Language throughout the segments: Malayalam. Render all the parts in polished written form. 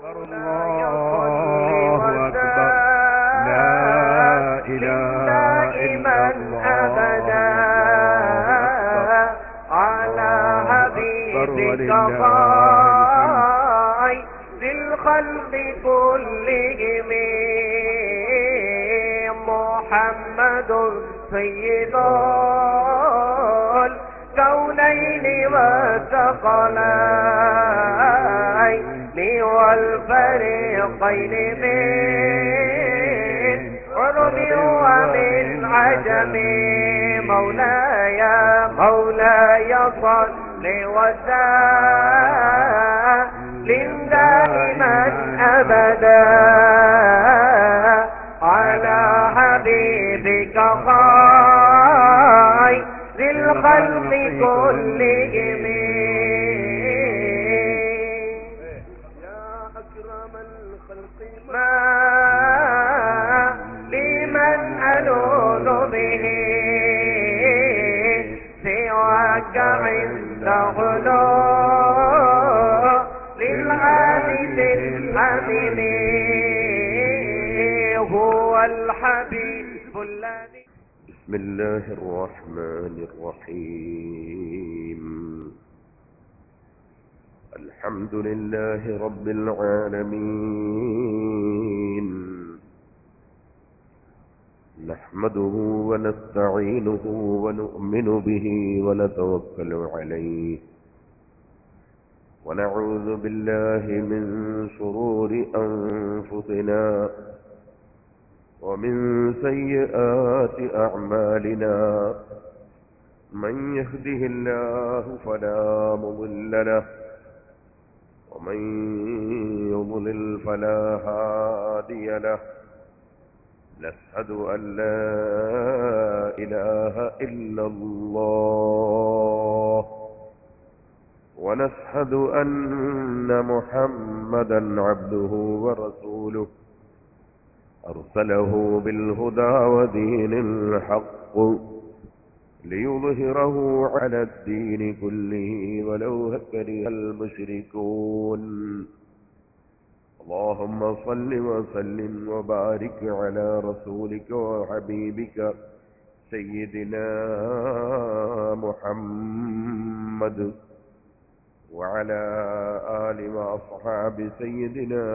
الله أكبر. لا إله إلا الله على حبيبك خير الخلق كلهم محمد سيد الكونين والثقلين والفريقين من عرب ومن عجم مولاي صل وسلم دائما أبدا على حبيبك خير الخلق كلهم يا أكرم الخلق ما لمن ألوذ به سواك عند غلو للعابد الحميد هو الحبيب الذي. بسم الله الرحمن الرحيم. الحمد لله رب العالمين، نحمده ونستعينه ونؤمن به ونتوكل عليه، ونعوذ بالله من شرور أنفسنا ومن سيئات أعمالنا. من يهده الله فلا مضل له، ومن يضلل فلا هادي له. نشهد أن لا إله إلا الله، ونشهد أن محمدا عبده ورسوله، أرسله بالهدى ودين الحق ليظهره على الدين كله ولو كره المشركون. اللهم صل وسلم وبارك على رسولك وحبيبك سيدنا محمد وعلى آل وأصحاب سيدنا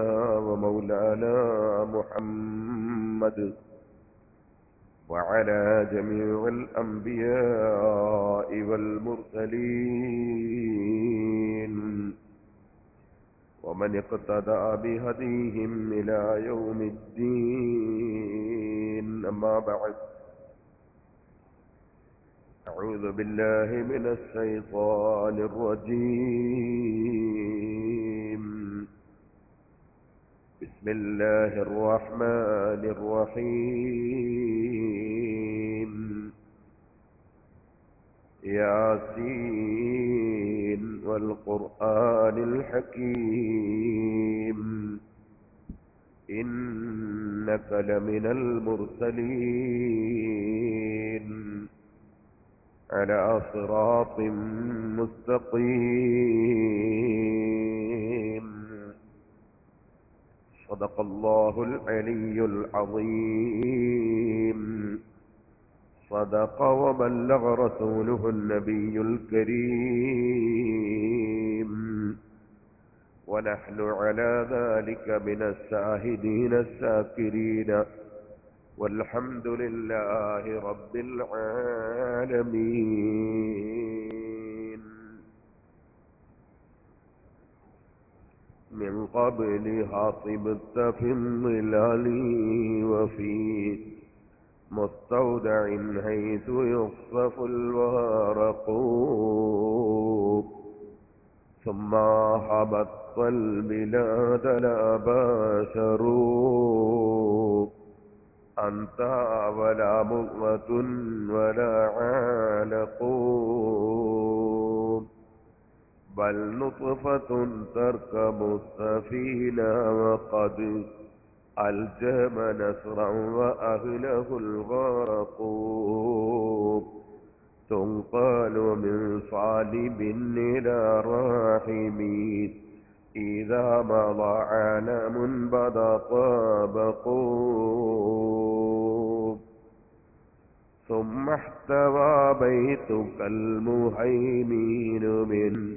ومولانا محمد وعلى جميع الأنبياء والمرسلين ومن اقتدى بهديهم إلى يوم الدين. أما بعد، أعوذ بالله من الشيطان الرجيم. بسم الله الرحمن الرحيم. ياسين والقرآن الحكيم، إنك لمن المرسلين على صراط مستقيم. صدق الله العلي العظيم، صدق وبلغ رسوله النبي الكريم، ونحن على ذلك من الشاهدين الشاكرين، والحمد لله رب العالمين. من قبلها طبت في الظلال وفي مستودع حيث يصف الورق، ثم هبطت البلاد لا باشروا أنت ولا مغة ولا علق، بل نطفة تركب السفينة وقد ألجم نسرا وأهله الغرق، تنقل من صالب إلى راحم إذا مضى عالم بدا طابقوا ثم احتوى بيتك المهيمين من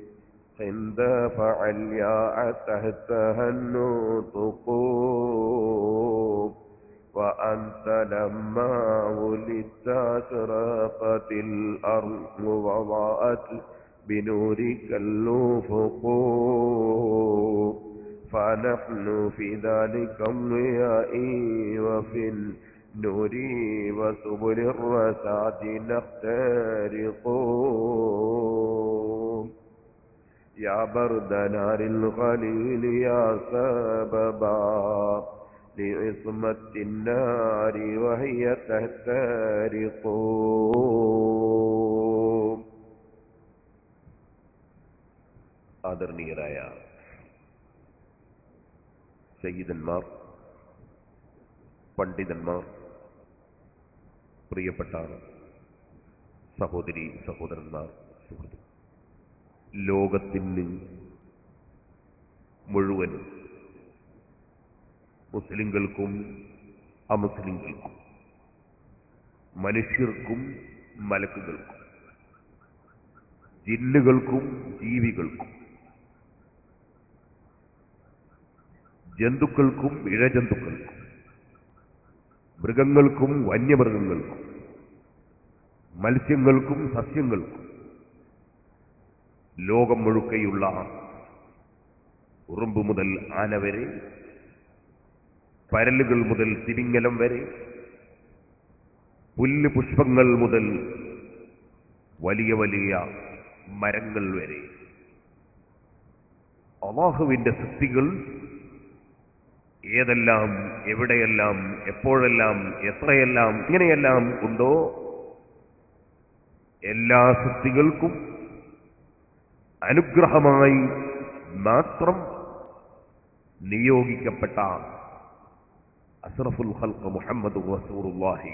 عند فعليا تحتها النطق وأنت لما ولدت أشرقت الأرض وضاءت بنورك الأفق فنحن في ذلك الضياء وفي النور وسبل الرشاد نخترق يا برد نار الخليل يا سببا لعصمة النار وهي تحترق ആദരണീയരായ സയ്യിദന്മാർ, പണ്ഡിതന്മാർ, പ്രിയപ്പെട്ട സഹോദരി സഹോദരന്മാർ, സുഹൃത്തുക്കൾ, ലോകത്തിന് മുഴുവൻ മുസ്ലിങ്ങൾക്കും അമുസ്ലിങ്ങൾക്കും മനുഷ്യർക്കും മലക്കുകൾക്കും ജിന്നുകൾക്കും ജീവികൾക്കും ജന്തുക്കൾക്കും ഇഴജന്തുക്കൾക്കും മൃഗങ്ങൾക്കും വന്യമൃഗങ്ങൾക്കും മത്സ്യങ്ങൾക്കും സസ്യങ്ങൾക്കും ലോകം മുഴുക്കയുള്ള ഉറുമ്പ് മുതൽ ആന വരെ, പരലുകൾ മുതൽ തിരിങ്ങലം വരെ, പുല്ല് പുഷ്പങ്ങൾ മുതൽ വലിയ വലിയ മരങ്ങൾ വരെ അല്ലാഹുവിന്റെ സൃഷ്ടികൾ ഏതെല്ലാം, എവിടെയെല്ലാം, എപ്പോഴെല്ലാം, എത്രയെല്ലാം, ഇങ്ങനെയെല്ലാം ഉണ്ടോ എല്ലാ സൃഷ്ടികൾക്കും അനുഗ്രഹമായി മാത്രം നിയോഗിക്കപ്പെട്ട അസ്റഫുൽ ഖൽഖ് മുഹമ്മദ് റസൂലുള്ളാഹി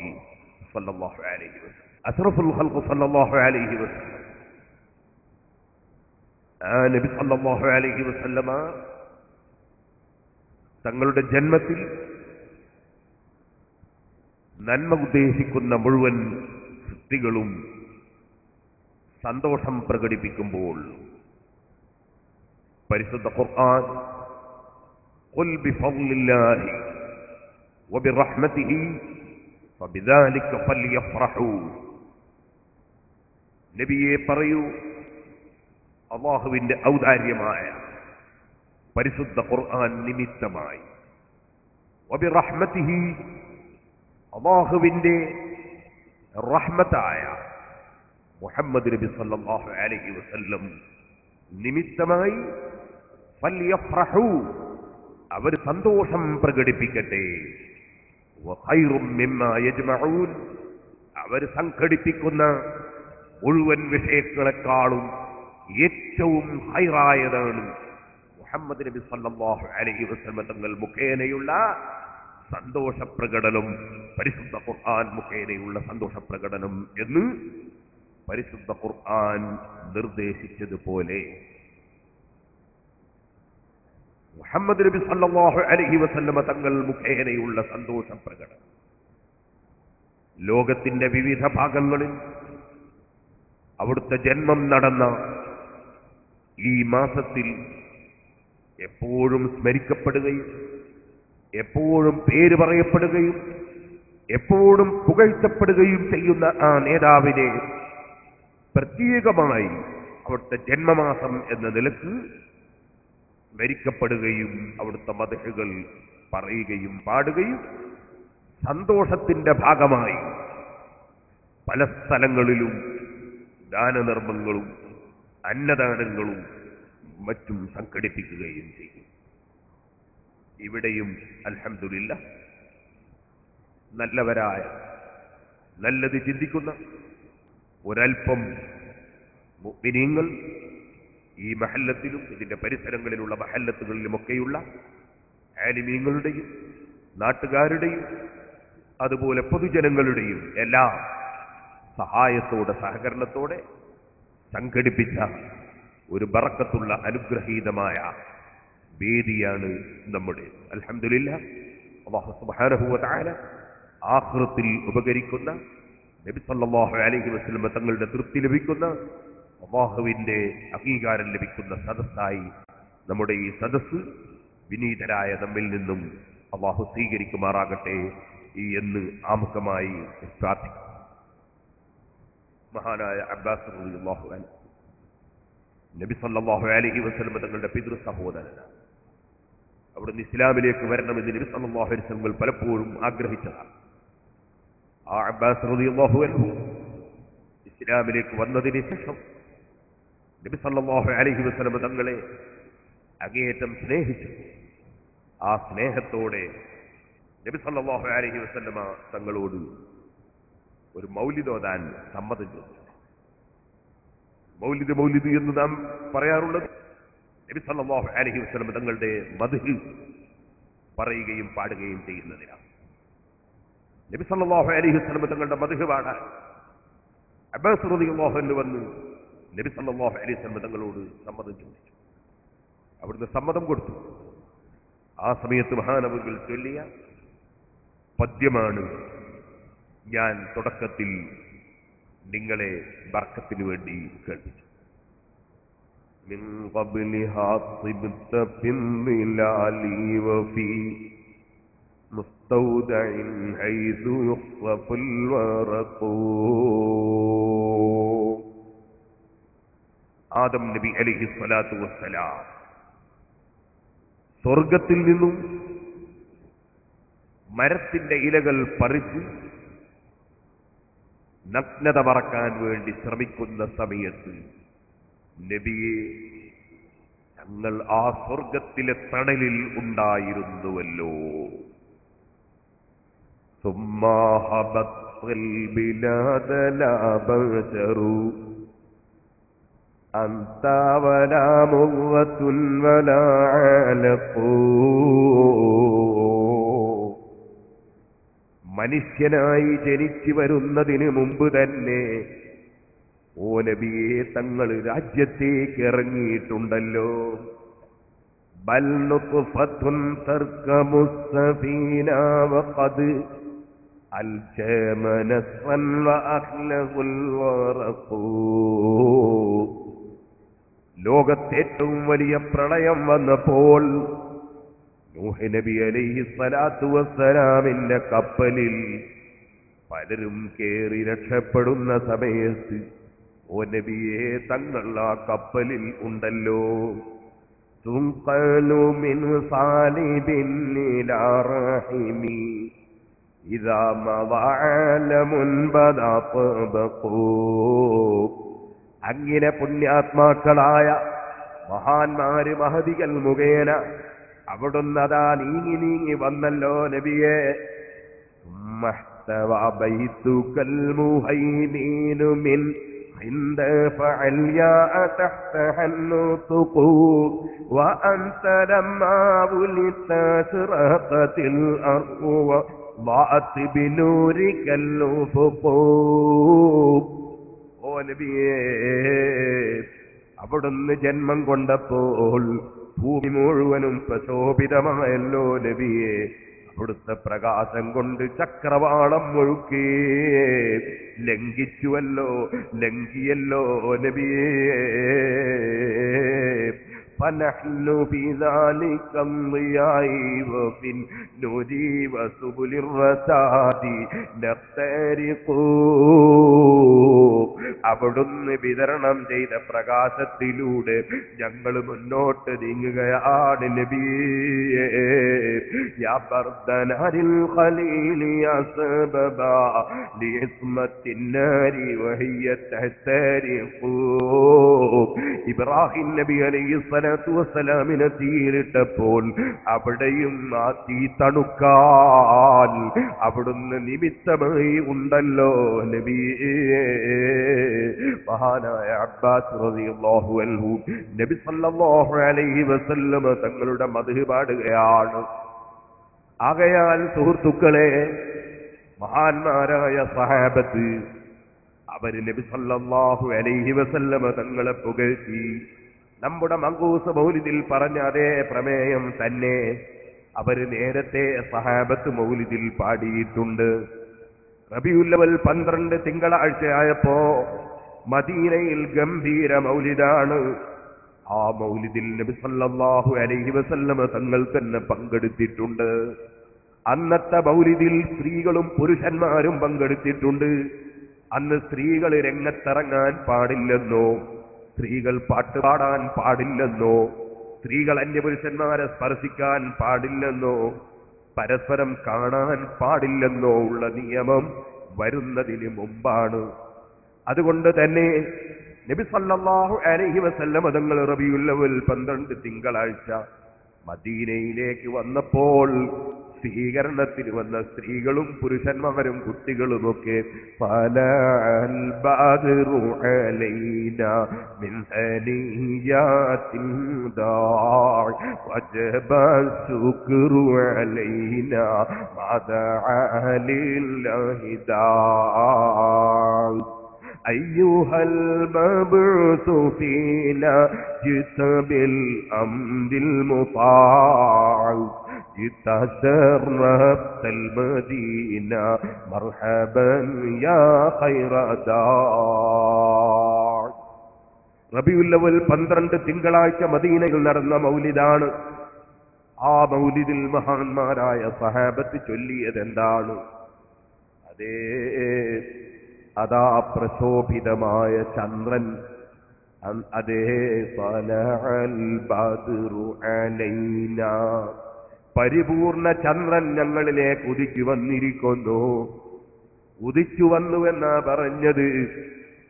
സ്വല്ലല്ലാഹു അലൈഹി വസല്ലം, അസ്റഫുൽ ഖൽഖ് സ്വല്ലല്ലാഹു അലൈഹി വസല്ലം, നബി സ്വല്ലല്ലാഹു അലൈഹി വസല്ലമ തങ്ങളുടെ ജന്മത്തിൽ നന്മ ഉദ്ദേശിക്കുന്ന മുഴുവൻ സൃഷ്ടികളും സന്തോഷം പ്രകടിപ്പിക്കുമ്പോൾ പരിശുദ്ധ ഖുർആൻ ഖുൽ ബിഫദ്ലില്ലാഹി വബിറഹ്മതിഹി ഫബിദാലിക ഫൽയഫ്റഹൂ, നബിയെ പറയൂ, അല്ലാഹുവിന്റെ ഔദാര്യമായ പരിശുദ്ധ ഖുർആൻ നിമിത്തമായി, വബിറഹ്മതിഹി, അല്ലാഹുവിന്റെ റഹ്മത്തായ മുഹമ്മദ് നബി സല്ലല്ലാഹു അലൈഹി വസല്ലം നിമിത്തമായി ഫൽയഫ്റഹൂ, അവർ സന്തോഷം പ്രകടിപ്പിക്കട്ടെ, വഖൈറും മിമ്മാ യജ്മഊൻ, അവർ സംഘടിപ്പിക്കുന്ന മുഴുവൻ വിഷയങ്ങളെക്കാളും ഏറ്റവും ഹൈറായതാണ് മുഹമ്മദ് നബി സല്ലല്ലാഹു അലൈഹി വസല്ലം തങ്ങൾ മുഖേനയുള്ള സന്തോഷപ്രകടനം, പരിശുദ്ധ ഖുർആൻ മുഖേനയുള്ള സന്തോഷപ്രകടനം എന്ന് പരിശുദ്ധ ഖുർആൻ നിർദ്ദേശിച്ചതുപോലെ മുഹമ്മദ് നബി സല്ലല്ലാഹു അലൈഹി വസല്ലം തങ്ങൾ മുഖേനയുള്ള സന്തോഷപ്രകടനം ലോകത്തിന്റെ വിവിധ ഭാഗങ്ങളിൽ അവിടുത്തെ ജന്മം നടന്ന ഈ മാസത്തിൽ എപ്പോഴും സ്മരിക്കപ്പെടുകയും എപ്പോഴും പേര് പറയപ്പെടുകയും എപ്പോഴും പുകഴ്ത്തപ്പെടുകയും ചെയ്യുന്ന ആ നേതാവിനെ പ്രത്യേകമായി അവിടുത്തെ ജന്മമാസം എന്ന നിലക്ക് സ്മരിക്കപ്പെടുകയും അവിടുത്തെ മദ്ഹുകൾ പറയുകയും പാടുകയും സന്തോഷത്തിന്റെ ഭാഗമായി പല സ്ഥലങ്ങളിലും ദാനധർമ്മങ്ങളും അന്നദാനങ്ങളും മറ്റും സംഘടിപ്പിക്കുകയും ചെയ്യും. ഇവിടെയും അൽഹംദുലില്ലാഹ് നല്ലവരായ, നല്ലത് ചിന്തിക്കുന്ന ഒരൽപ്പം മുഅ്മിനീങ്ങൾ ഈ മഹല്ലത്തിലും ഇതിന്റെ പരിസരങ്ങളിലുള്ള മഹല്ലത്തുകളിലുമൊക്കെയുള്ള ആലിമീങ്ങളുടെയും നാട്ടുകാരുടെയും അതുപോലെ പൊതുജനങ്ങളുടെയും എല്ലാ സഹായത്തോടെ സഹകരണത്തോടെ സംഘടിപ്പിച്ച ഒരു ബറക്കത്തുള്ള അനുഗ്രഹീതമായ വേദിയാണ് നമ്മുടെ. അൽഹംദുലില്ലാഹ്, അല്ലാഹു സുബ്ഹാനഹു വ തആല ആഖിറത്തിൽ ഉപകരിക്കുന്ന, നബി സല്ലല്ലാഹു അലൈഹി വസല്ലം തങ്ങളുടെ തൃപ്തി ലഭിക്കുന്ന, അല്ലാഹുവിന്റെ അംഗീകാരം ലഭിക്കുന്ന സദസ്സായി നമ്മുടെ ഈ സദസ്സ് വിനീതരായ നമ്മിൽ നിന്നും അല്ലാഹു സ്വീകരിക്കുമാറാകട്ടെ എന്ന് ആമുഖമായി പ്രാർത്ഥിക്കും. മഹാനായ അബ്ബാസ് റളിയല്ലാഹു അൻഹു നബി സല്ലല്ലാഹു അലൈഹി വസല്ലം തങ്ങളുടെ പിതൃ സഹോദരനാണ്. അവിടുന്ന് ഇസ്ലാമിലേക്ക് വരണമെന്ന് നബി സല്ലല്ലാഹു അലൈഹി വസല്ലം പലപ്പോഴും ആഗ്രഹിച്ചതാണ്. ആ അബ്ബാസ് റളിയല്ലാഹു അൻഹു ഇസ്ലാമിലേക്ക് വന്നതിന് ശേഷം നബി സല്ലല്ലാഹു അലൈഹി വസല്ലം തങ്ങളെ അങ്ങേയറ്റം സ്നേഹിച്ചു. ആ സ്നേഹത്തോടെ നബി സല്ലല്ലാഹു അലൈഹി വസല്ലം തങ്ങളോട് ഒരു മൗലിദ് ഓതാൻ സമ്മതം ചോദിച്ചു. മൗലിദ് എന്ന് നാം പറയാറുള്ളത് നബി സല്ലല്ലാഹു അലൈഹി വസല്ലം തങ്ങളുടെ മദ്ഹ് പറയുകയും പാടുകയും ചെയ്യുന്നതിനാണ്. നബി സല്ലല്ലാഹു അലൈഹി വസല്ലം തങ്ങളുടെ മദ്ഹ് പാടാൻ അബ്ബാസ് റളിയല്ലാഹു അൻഹു വന്ന് നബി സല്ലല്ലാഹു അലൈഹി വസല്ലം തങ്ങളോട് സമ്മതം ചോദിച്ചു. അവിടുന്ന് സമ്മതം കൊടുത്തു. ആ സമയത്ത് മഹാനവറുകൾ ചൊല്ലിയ പദ്യമാണ് ഞാൻ തുടക്കത്തിൽ നിങ്ങളെ ബർക്കത്തിന് വേണ്ടി കേൾപ്പിച്ചു. മിൻ ഖബ്ലിഹാ സിബ്ത ഫിന്നിലാലി വഫി മുസ്തൗദഇൻ ഹൈദു യുഖ്ഫുൽ വറഖൂ. ആദം നബി അലൈഹി സ്വലാത്തു വസ്സലാം സ്വർഗത്തിൽ നിന്നും മരത്തിന്റെ ഇലകൾ പറിച്ച് നഗ്നത മറക്കാൻ വേണ്ടി ശ്രമിക്കുന്ന സമയത്ത് നബിയെ ഞങ്ങൾ ആ സ്വർഗത്തിലെ തണലിൽ ഉണ്ടായിരുന്നുവല്ലോ. മനുഷ്യനായി ജനിച്ചു വരുന്നതിന് മുമ്പ് തന്നെ ഓ നബിയെ തങ്ങൾ രാജ്യത്തേക്ക് ഇറങ്ങിയിട്ടുണ്ടല്ലോ. ബൽ നുത്ഫത്തുൻ തർകമുസ്സഫീന വഖദ് അൽജമനസ്വൻ വഅഖ്ലഹുൽ വറഖൂ. ലോകത്തേറ്റവും വലിയ പ്രളയം വന്നപ്പോൾ നൂഹ് നബി അലൈഹി സ്വലാത്തു വസ്സലാമിന്റെ കപ്പലിൽ പലരും കേറി രക്ഷപ്പെടുന്ന സമയത്ത് ഓ നബിയെ തങ്ങൾ ആ കപ്പലിൽ ഉണ്ടല്ലോ. തുൻഖലു മിൻ സാലിബിൻ ഇലാ റഹിമി ഇദാ മദഅലമുൻ ബദഖൂ. അങ്ങനെ പുണ്യാത്മാക്കളായ മഹാന്മാര് മഹദികൾ മുഖേന അവിടുന്ന് അതാ നീങ്ങി വന്നല്ലോ നബിയെ. ബൈതുകൽ മുഹൈമീനു മിൻ عند فعلياء تحتها النطق وأنت لما ولدت أشرقت الأرض وضاءت بنورك الأفق. ഓ നബിയേ, അവിടുന്ന് ജന്മം കൊണ്ടപ്പോൾ ഭൂമി മുഴുവനും പ്രശോഭിതമായല്ലോ നബിയെ. അവിടുത്തെ പ്രകാശം കൊണ്ട് ചക്രവാളം മുഴുക്കി ലംഘിയല്ലോ നബിയേ. فنحن في ذلك الضياء وفي النور وسبل الرشاد نخترق. അവിടുന്ന് വിതരണം ചെയ്ത പ്രകാശത്തിലൂടെ ഞങ്ങൾ മുന്നോട്ട് നീങ്ങുകയാണ് നബിയേ. യാ ബർദനാരിൽ ഖലീലി യാ സബബാ ലിസ്മത്തിൻ നാരി വഹിയ തഹ്തരിഖു. ഇബ്രാഹിം നബി അലൈഹി സ്വലാത്തു വസ്സലാമിനെ തീയിലിട്ടപ്പോൾ അവിടെയും ആ തീ തണുക്കാൻ അവിടുന്ന് നിമിത്തമായി ഉണ്ടല്ലോ നബിയേ. മഹാനായ അബ്ബാസ് റളിയല്ലാഹു അൻഹു നബി സല്ലല്ലാഹു അലൈഹി വസല്ലം തങ്ങളുടെ മദ്ഹ് പാടുകയാണ്. ആകയാൽ സുഹൃത്തുക്കളെ, മഹാന്മാരായ സഹാബത്ത് അവര് നബി സല്ലല്ലാഹു അലൈഹി വസല്ലം തങ്ങളെ പുകഴ്ത്തി നമ്മുടെ മങ്കൂസ് മൗലിദിൽ പറഞ്ഞ അതേ പ്രമേയം തന്നെ അവര് നേരത്തെ സഹാബത്ത് മൗലിദിൽ പാടിയിട്ടുണ്ട്. റബീഉൽ അവ്വൽ 12 തിങ്കളാഴ്ചയായപ്പോ മദീനയിൽ ഗംഭീര മൗലിദാണ്. ആ മൗലിദിൽ നബി സല്ലല്ലാഹു അലൈഹി വസല്ലമ തങ്ങൾ തന്നെ പങ്കെടുത്തിട്ടുണ്ട്. അന്നത്തെ മൗലിദിൽ സ്ത്രീകളും പുരുഷന്മാരും പങ്കെടുത്തിട്ടുണ്ട്. അന്ന് സ്ത്രീകൾ രംഗത്തിറങ്ങാൻ പാടില്ലെന്നോ, സ്ത്രീകൾ പാട്ട് പാടാൻ പാടില്ലെന്നോ, സ്ത്രീകൾ അന്യപുരുഷന്മാരെ സ്പർശിക്കാൻ പാടില്ലെന്നോ, പരസ്പരം കാണാൻ പാടില്ലെന്നോ ഉള്ള നിയമം വരുന്നതിന് മുമ്പാണ്. അതുകൊണ്ട് തന്നെ നബി സല്ലല്ലാഹു അലൈഹി വസല്ലം തങ്ങൾ റബീഉൽ അവ്വൽ 12 തിങ്കളാഴ്ച മദീനയിലേക്ക് വന്നപ്പോൾ സ്വീകരണത്തിന് വന്ന സ്ത്രീകളും പുരുഷന്മാരും കുട്ടികളുമൊക്കെ ഫലൽ ബദ്റു അലൈനാ മിൻ സനിയാത്തിൻ ദാ വജബ ശുക്രു അലൈനാ മദഅ ലില്ലാഹി ദാ أيها المبعوث فينا جئت بالأمر المطاع جئت شرفت المدينة مرحبا يا خير داع. റബീഉൽ അവ്വൽ 12 തിങ്കളാഴ്ച മദീനയിൽ നടന്ന മൗലിദാണ്. ആ മൗലിദിൽ മഹാന്മാരായ സഹാബത്ത് ചൊല്ലിയത് എന്താണ്? അതാ പ്രശോഭിതമായ ചന്ദ്രൻ, അതേ സലഅൽ ബദ്റു അലൈനാ, പരിപൂർണ ചന്ദ്രൻ ഞങ്ങളിലേക്ക് ഉദിച്ചു വന്നിരിക്കുന്നു. ഉദിച്ചു വന്നുവെന്നാ പറഞ്ഞത്.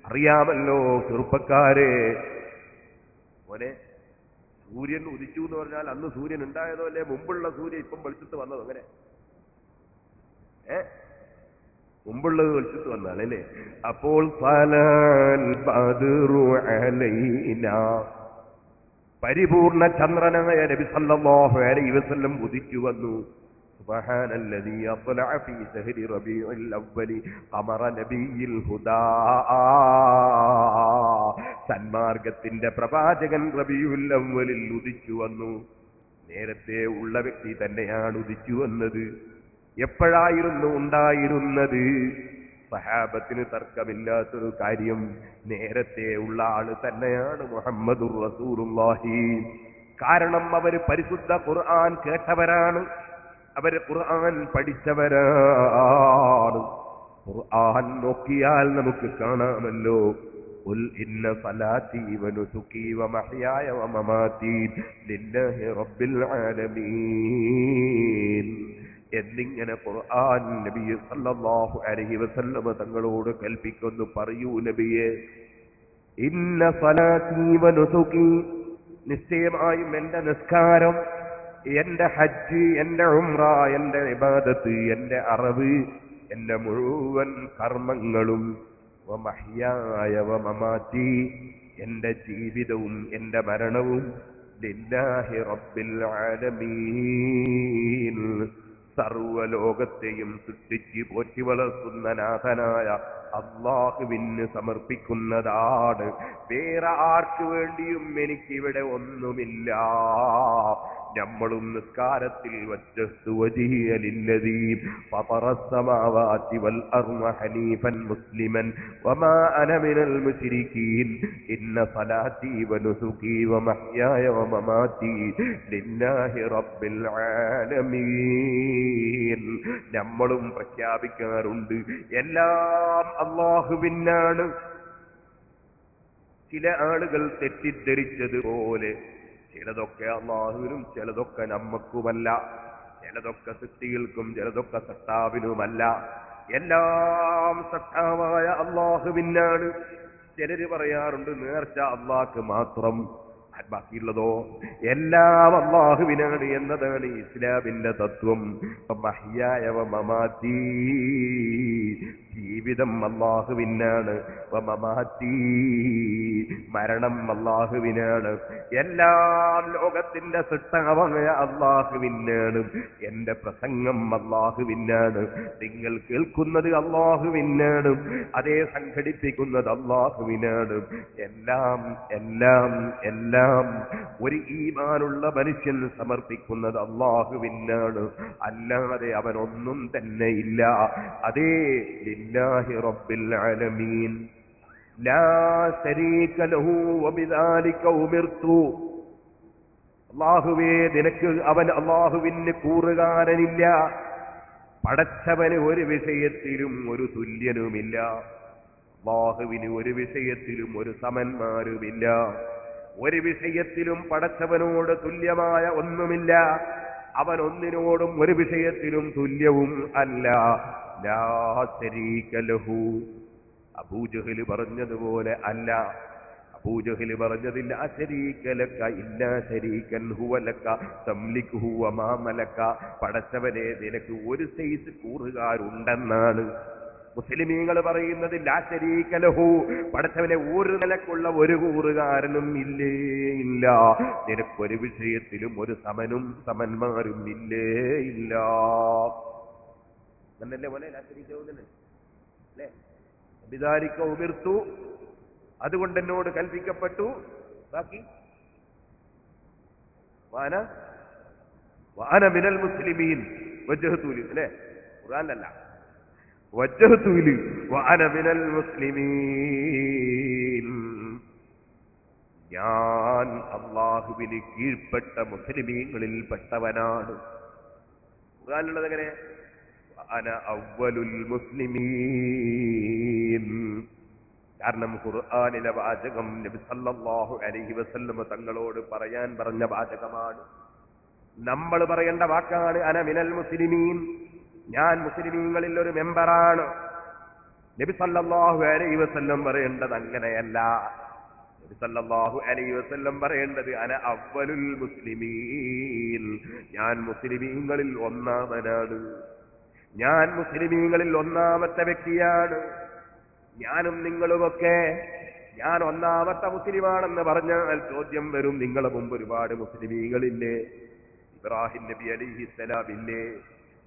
അറിയാമല്ലോ ചെറുപ്പക്കാരെ, മോനെ, സൂര്യൻ ഉദിച്ചു എന്ന് പറഞ്ഞാൽ അന്ന് സൂര്യൻ ഉണ്ടായതോ അല്ലേ മുമ്പുള്ള സൂര്യൻ ഇപ്പം വെളിച്ചത്ത് വന്നതോ? അങ്ങനെ മുമ്പുള്ളത് വെളിച്ചത്ത് വന്നാലല്ലേ? അപ്പോൾ സലഅൽ ബദ്റു അലൈനാ, പരിപൂർണ ചന്ദ്രനായ നബി സല്ലല്ലാഹു അലൈഹി വസല്ലം ഉദിച്ചു വന്നു. സുബ്ഹാനല്ലദീ അത്ലഅ ഫീ ശഹരി റബീഉൽ അവ്വലി ഖമറ നബിയിൽ ഹുദാ, സന്മാർഗത്തിന്റെ പ്രവാചകൻ റബീഉൽ അവ്വലിൽ ഉദിച്ചു വന്നു. നേരത്തെ ഉള്ള വ്യക്തി തന്നെയാണ് ഉദിച്ചു വന്നത്. എപ്പോഴായിരുന്നു ഉണ്ടായിരുന്നത്? സഹാബത്തിന് തർക്കമില്ലാത്തൊരു കാര്യം, നേരത്തെ ഉള്ള ആള് തന്നെയാണ് മുഹമ്മദുർ റസൂലുള്ളാഹി. കാരണം അവര് പരിശുദ്ധ ഖുർആൻ കേട്ടവരാണ്, അവര് ഖുർആൻ പഠിച്ചവരാണ്. ഖുർആൻ നോക്കിയാൽ നമുക്ക് കാണാമല്ലോ, ഖുൽ ഇന്ന സലാത്തി വനുസുകി വമഹ്യായ വമമാതി ലില്ലാഹി റബ്ബിൽ ആലമീൻ എന്നിങ്ങനെ ഖുർആൻ നബി സല്ലല്ലാഹു അലൈഹി വസല്ലം തങ്ങളോട് കൽപ്പിക്കുന്നു. പറയൂ നബിയെ, ഇന്ന സലാത്തി വനുസുകി, നിശ്ചയമായും എന്റെ നിസ്കാരം, എന്റെ ഹജ്ജ്, എന്റെ ഉംറ, എന്റെ ഇബാദത്ത്, എന്റെ അറവ്, എന്റെ മുഴുവൻ കർമ്മങ്ങളും, വമഹ്യായ വമമാതി, എന്റെ ജീവിതവും എന്റെ മരണവും, ലില്ലാഹി റബ്ബിൽ ആലമീൻ, സർവലോകത്തെയും സൃഷ്ടിച്ച് പോറ്റി വളർത്തുന്ന നാഥനായ അല്ലാഹുവിന് സമർപ്പിക്കുന്നതാണ്. വേറെ ആർക്കു വേണ്ടിയും എനിക്കിവിടെ ഒന്നുമില്ല. നമ്മളും നിസ്കാരത്തിൽ വജ്ജഹ്തു വജ്ഹിയ ലില്ലദീ ഫതറസ്സമാവാതി വൽ അർള ഹനീഫൻ മുസ്ലിമൻ വമാ അന മിനൽ മുശ്രികീൻ ഇന്ന സലാത്തി വനുസുകി വമഹ്യായ വമമാതി ലില്ലാഹി റബ്ബിൽ ആലമീൻ. നമ്മളും പ്രഖ്യാപിക്കാറുണ്ട്, എല്ലാം അല്ലാഹുവിനാണ്. ചില ആളുകൾ തെറ്റിദ്ധരിച്ചതുപോലെ ചിലതൊക്കെ അല്ലാഹുവിനും ചിലതൊക്കെ നമ്മക്കുമല്ല, ചിലതൊക്കെ സൃഷ്ടികൾക്കും ചിലതൊക്കെ സൃഷ്ടാവിനുമല്ല. എല്ലാം സൃഷ്ടാവായ അല്ലാഹുവിനാണ്. ചിലര് പറയാറുണ്ട് നേർച്ച അല്ലാഹ്ക്ക് മാത്രം, ബാക്കിയുള്ളതോ എല്ലാം അല്ലാഹുവിനാണ് എന്നതാണ് ഇസ്ലാമിന്റെ തത്വം. മഹ്യായ വമമാതി, ജീവിതം അല്ലാഹുവിനാണ്, വമമാതി, മരണം അല്ലാഹുവിനാണ്. എല്ലാം ലോകത്തിന്റെ സൃഷ്ടാവായ അല്ലാഹുവിനാണ്. എന്റെ പ്രസംഗം അല്ലാഹുവിനാണ്, നിങ്ങൾ കേൾക്കുന്നത് അല്ലാഹുവിനാണ്, അതേ സംഘടിപ്പിക്കുന്നത് അല്ലാഹുവിനാണ്. എല്ലാം എല്ലാം എല്ലാം എല്ലാം ഒരു ഈമാനുള്ള മനുഷ്യൻ സമർപ്പിക്കുന്നത് അല്ലാഹുവിനാണ്, അല്ലാതെ അവനൊന്നും തന്നെ ഇല്ല. അതേ ലില്ലാഹി റബ്ബിൽ ആലമീൻ ലാ ശരീക ലഹു വബിദാലിക ഉമിർതു. അല്ലാഹുവേ, നിനക്ക് അല്ലാഹുവിന് കൂറുകാരനില്ല, പടച്ചവന് ഒരു വിഷയത്തിലും ഒരു തുല്യനുമില്ല, അല്ലാഹുവിന് ഒരു വിഷയത്തിലും ഒരു സമന്മാരുമില്ല, ഒരു വിഷയത്തിലും പടച്ചവനോട് തുല്യമായ ഒന്നുമില്ല, അവൻ ഒന്നിനോടും ഒരു വിഷയത്തിലും തുല്യവും അല്ല. ലാ ശരീക ലഹു. അബൂജഹൽ പറഞ്ഞതുപോലെ അല്ല. അബൂജഹൽ പറഞ്ഞതില്ല ശരീക ലക ഇല്ലാ ശരീകൻ ഹുവ ലക തംലികുഹു വമാ മലക. പടച്ചവനെ, നിനക്ക് ഒരു സൈസ് കൂറുകാരുണ്ടെന്നാണ്. മുസ്ലിമീങ്ങൾ പറയുന്നത് ലാ ശരീക ലഹു, പടച്ചവനെ ഒരു നിലക്കുള്ള ഒരു കൂറുകാരനും ഇല്ലേ ഇല്ല, നിനക്കൊരു വിഷയത്തിലും ഒരു സമന്മാരും ഇല്ലേ ഇല്ല. എന്നല്ലേ പോലെ ലാ ശരീക ലഹു അല്ലേ? ബിദാലിക ഉമിർതു, അതുകൊണ്ട് എന്നോട് കൽപ്പിക്കപ്പെട്ടു. ബാക്കി വാന മിനൽ മുസ്ലിമീൻ വജ്ഹതുലി അല്ലേ? ഖുർആനിലല്ല, വജ്ഹതുലി വാന മിനൽ മുസ്ലിമീൻ. ഞാൻ അല്ലാഹുവിന് കീഴ്പ്പെട്ട മുസ്ലിമീങ്ങളിൽ പെട്ടവനാണ്. ഖുർആനിലുള്ളത് എങ്ങനെ? അന അവ്വലുൽ മുസ്ലിമീൻ. കാരണം ഖുർആനിലെ വാചകം നബി സല്ലല്ലാഹു അലൈഹി വസല്ലം തങ്ങളോട് പറയാൻ പറഞ്ഞ വാചകമാണ്. നമ്മൾ പറയേണ്ട വാക്കാണ് അന മിനൽ മുസ്ലിമീൻ, ഞാൻ മുസ്ലിമീങ്ങളിൽ ഒരു മെമ്പറാണ്. നബി സല്ലല്ലാഹു അലൈഹി വസല്ലം പറയേണ്ടത് അങ്ങനെയല്ല. നബി സല്ലല്ലാഹു അലൈഹി വസല്ലം പറയേണ്ടത് അന അവ്വലുൽ മുസ്ലിമീൻ, ഞാൻ മുസ്ലിമീങ്ങളിൽ ഒന്നാമനാണ്, ഞാൻ മുസ്ലിമീങ്ങളിൽ ഒന്നാമത്തെ വ്യക്തിയാണ്. ഞാനും നിങ്ങളുമൊക്കെ ഞാൻ ഒന്നാമത്തെ മുസ്ലിമാണെന്ന് പറഞ്ഞാൽ ചോദ്യം വരും, നിങ്ങളെ മുമ്പ് ഒരുപാട് മുസ്ലിമീങ്ങളില്ലേ? ഇബ്രാഹിം നബി അലൈഹിസ്സലാം ഇല്ലേ?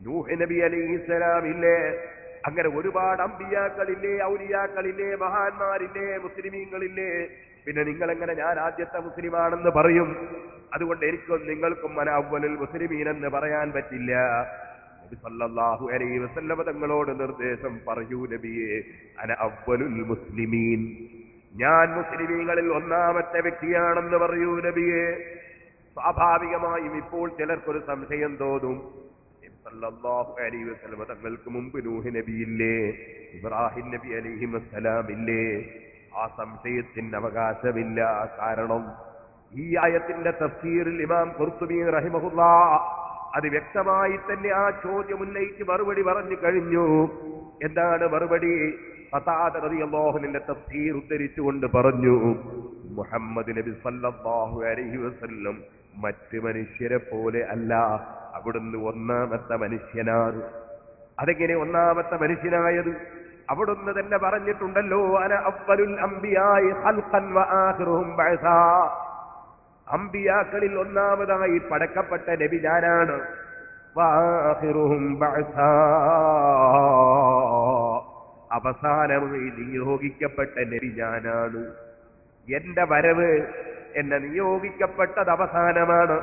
നൂഹ് നബി അലൈഹിസ്സലാം ഇല്ലേ? അങ്ങനെ ഒരുപാട് അമ്പിയാക്കളില്ലേ, ഔലിയാക്കളില്ലേ, മഹാന്മാരില്ലേ, മുസ്ലിമീങ്ങളില്ലേ? പിന്നെ നിങ്ങളെങ്ങനെ ഞാൻ ആദ്യത്തെ മുസ്ലിമാണെന്ന് പറയും? അതുകൊണ്ട് എനിക്കും നിങ്ങൾക്കും അന അവ്വലുൽ മുസ്ലിമീൻ എന്ന് പറയാൻ പറ്റില്ല. നബി സല്ലല്ലാഹു അലൈഹി വസല്ലം തങ്ങളോട് നിർദ്ദേശം പറയൂ, നബിയെ അന അവ്വലുൽ മുസ്ലിമീൻ, ഞാൻ മുസ്ലിമീങ്ങളിൽ ഒന്നാമത്തെ വ്യക്തിയാണെന്ന് പറയൂ നബിയെ. സ്വാഭാവികമായും ഇപ്പോൾ ചിലർക്കൊരു സംശയം തോന്നും, നബി സല്ലല്ലാഹു അലൈഹി വസല്ലം തങ്ങൾക്ക് മുമ്പ് നൂഹ് നബിയില്ലേ, ഇബ്രാഹിം നബി അലൈഹിസ്സലാം ഇല്ലേ? ആ സംശയത്തിന് അവകാശമില്ല. കാരണം ഈ ആയത്തിന്റെ തഫ്സീറിൽ ഇമാം ഖുർത്തുബി റഹിമഹുല്ലാഹ് അത് വ്യക്തമായി തന്നെ ആ ചോദ്യം ഉന്നയിച്ച് മറുപടി പറഞ്ഞു കഴിഞ്ഞു. എന്താണ് മറുപടി? ഖതാദ റളിയല്ലാഹു അൻഹുവിന്റെ തഫ്സീർ ഉദ്ധരിച്ചുകൊണ്ട് പറഞ്ഞു, മുഹമ്മദ് നബി സല്ലല്ലാഹു അലൈഹി വസല്ലം മറ്റ് മനുഷ്യരെ പോലെ അല്ല, അവിടുന്ന് ഒന്നാമത്തെ മനുഷ്യനാണ്. അതെങ്ങനെ ഒന്നാമത്തെ മനുഷ്യനായത്? അവിടുന്ന് തന്നെ പറഞ്ഞിട്ടുണ്ടല്ലോ, അന അവ്വലുൽ അംബിയാഇ ഖൽഖൻ വആഖിറുഹും ബഅസാ, അംബിയാക്കളിൽ ഒന്നാമതായി പടക്കപ്പെട്ട നബി ഞാനാണ്. വആഖിറുഹും ബഅസാ, അവസാനമായി നിയോഗിക്കപ്പെട്ട നബി ഞാനാണ്. എന്റെ വരവ്, എന്നെ നിയോഗിക്കപ്പെട്ടത് അവസാനമാണ്,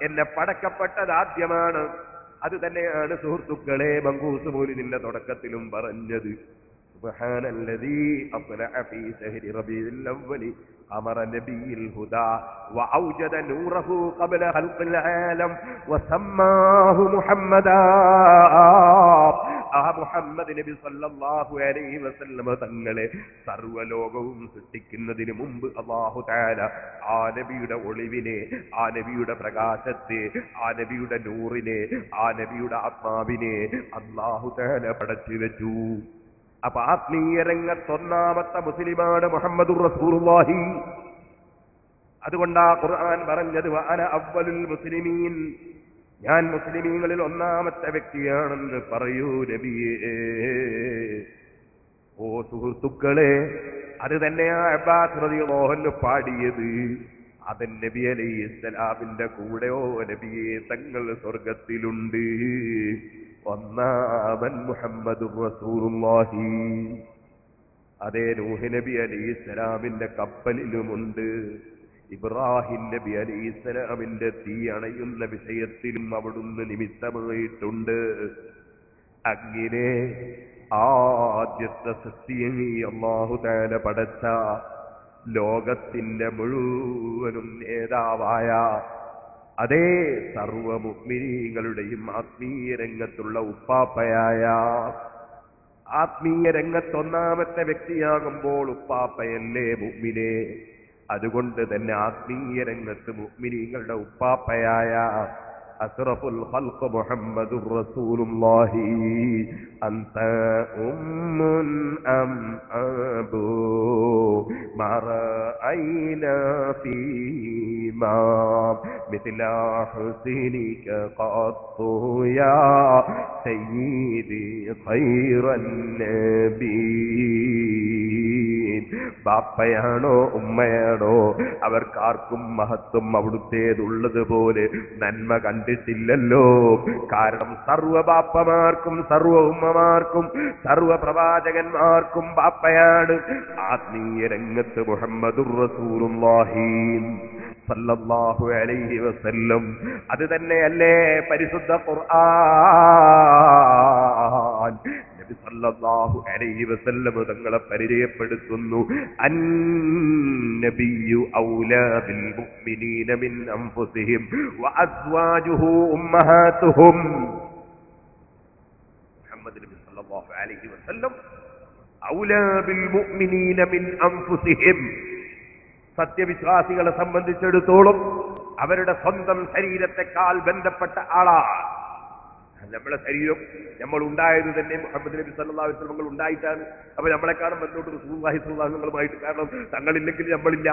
എന്നെ പടക്കപ്പെട്ടത് ആദ്യമാണ്. അത് തന്നെയാണ് സുഹൃത്തുക്കളെ മങ്കൂസ് മൗലിദിന്റെ തുടക്കത്തിലും പറഞ്ഞത്. സുബ്ഹാനല്ലദീ അത്ലഅ ഫീ ശഹരി റബീഉൽ അവ്വലി അമറ നബിയിൽ ഹുദാ വഔജദ നൂറഹു ഖബ്ല ഖൽഖിൽ ആലം വസമ്മാഹു മുഹമ്മദാ. ആ മുഹമ്മദ് നബി സല്ലല്ലാഹു അലൈഹി വസല്ലം തങ്ങളെ സർവ്വലോകവും സൃഷ്ടിക്കുന്നതിന് മുമ്പ് അല്ലാഹു തആല ആ നബിയുടെ ഒളിവിനെ, ആ നബിയുടെ പ്രകാശത്തെ, ആ നബിയുടെ നൂറിനെ, ആ നബിയുടെ ആത്മാവിനെ അല്ലാഹു തആല പടച്ചു വെച്ചു. അപ്പൊ ആത്മീയ രംഗത്ത് ഒന്നാമത്തെ മുസ്ലിമാണ് മുഹമ്മദുർ റസൂലുള്ളാഹി. അതുകൊണ്ടാ ഖുർആൻ പറഞ്ഞത് വഅന അവ്വലുൽ മുസ്ലിമീൻ, ഞാൻ മുസ്ലിമീങ്ങളിൽ ഒന്നാമത്തെ വ്യക്തിയാണെന്ന് പറയൂ നബിയേ. ഓ സുഹൃത്തുക്കളെ, അത് തന്നെയാ അബ്ബാസ് റളിയല്ലാഹു അൻഹു പാടിയത്. അതൻ നബി അലൈഹിസ്സലാമിന്റെ കൂടെ ഓ നബിയെ തങ്ങൾ സ്വർഗത്തിലുണ്ട്, ഒന്നാമൻ മുഹമ്മദുർ റസൂലുള്ളാഹി. അതേ നൂഹ് നബി അലൈഹിസ്സലാമിന്റെ കപ്പലിലുമുണ്ട്. ഇബ്രാഹിം നബി അലൈഹിസ്സലാമിന്റെ തീ അണയുന്ന വിഷയത്തിലും അവിടുന്ന് നിമിത്തമായിട്ടുണ്ട്. അങ്ങനെ ആദ്യത്തെ സൃഷ്ടിയെ അല്ലാഹു തആല പടച്ച ലോകത്തിന്റെ മുഴുവനും നേതാവായ അതേ സർവ മുഅ്മിനീങ്ങളുടെയും ആത്മീയ രംഗത്തുള്ള ഉപ്പാപ്പയായ ആത്മീയ രംഗത്തൊന്നാമത്തെ വ്യക്തിയാകുമ്പോൾ ഉപ്പാപ്പയല്ലേ മുഅ്മിനെ? അതുകൊണ്ട് തന്നെ ആത്മീയ രംഗത്ത് മുഅ്മിനീങ്ങളുടെ ഉപ്പാപ്പയായ അസ്റഫുൽ ഖൽഖ് മുഹമ്മദുർ റസൂലുള്ളാഹി അൻത ഉമ്മുൻ അം അബൂ മറഅയ്നാ ഫീമാ മിത്ല ഹുസൈനിക ഖത്തു യാ സയ്യിദി ഖൈറൻ നബി. ബാപ്പയാണോ ഉമ്മയാണോ അവർക്കാർക്കും മഹത്വം അവിടുത്തേതുള്ളതുപോലെ നന്മ കണ്ടിട്ടില്ലല്ലോ. കാരണം സർവ ബാപ്പമാർക്കും സർവ ഉമ്മമാർക്കും സർവ പ്രവാചകന്മാർക്കും ബാപ്പയാണ്. ആത്മീയ രംഗത്ത് മുഹമ്മദുർ റസൂലുള്ളാഹി സല്ലല്ലാഹു അലൈഹി വസല്ലം അത് തന്നെയല്ലേ പരിശുദ്ധ ഖുർആൻ. നബി സല്ലല്ലാഹു അലൈഹി വസല്ലം തങ്ങളെ പരിചയപ്പെടുത്തുന്നു. അന്നബിയു ഔലാ ബിൽ മുഅ്മിനീന മിൻ അൻഫുസിഹിം വഅസ്വാജുഹു ഉമ്മഹാതുഹും. മുഹമ്മദ് നബി സല്ലല്ലാഹു അലൈഹി വസല്ലം ഔലാ ബിൽ മുഅ്മിനീന മിൻ അൻഫുസിഹിം. സത്യവിശ്വാസികളെ സംബന്ധിച്ചിടത്തോളം അവരുടെ സ്വന്തം ശരീരത്തെക്കാൾ ബന്ധപ്പെട്ട ആളാണ്. നമ്മളെ ശരീരം നമ്മൾ ഉണ്ടായത് തന്നെ മുഹമ്മദ് നബി സല്ലല്ലാഹു അലൈഹി വസല്ലം ഉണ്ടായിട്ടാണ്. അപ്പൊ നമ്മളെക്കാളും ബന്ധപ്പെട്ട് റസൂലുള്ളാഹി സ്വല്ലല്ലാഹു അലൈഹി വസല്ലമായിട്ട്, കാരണം തങ്ങളില്ലെങ്കിൽ നമ്മളില്ല.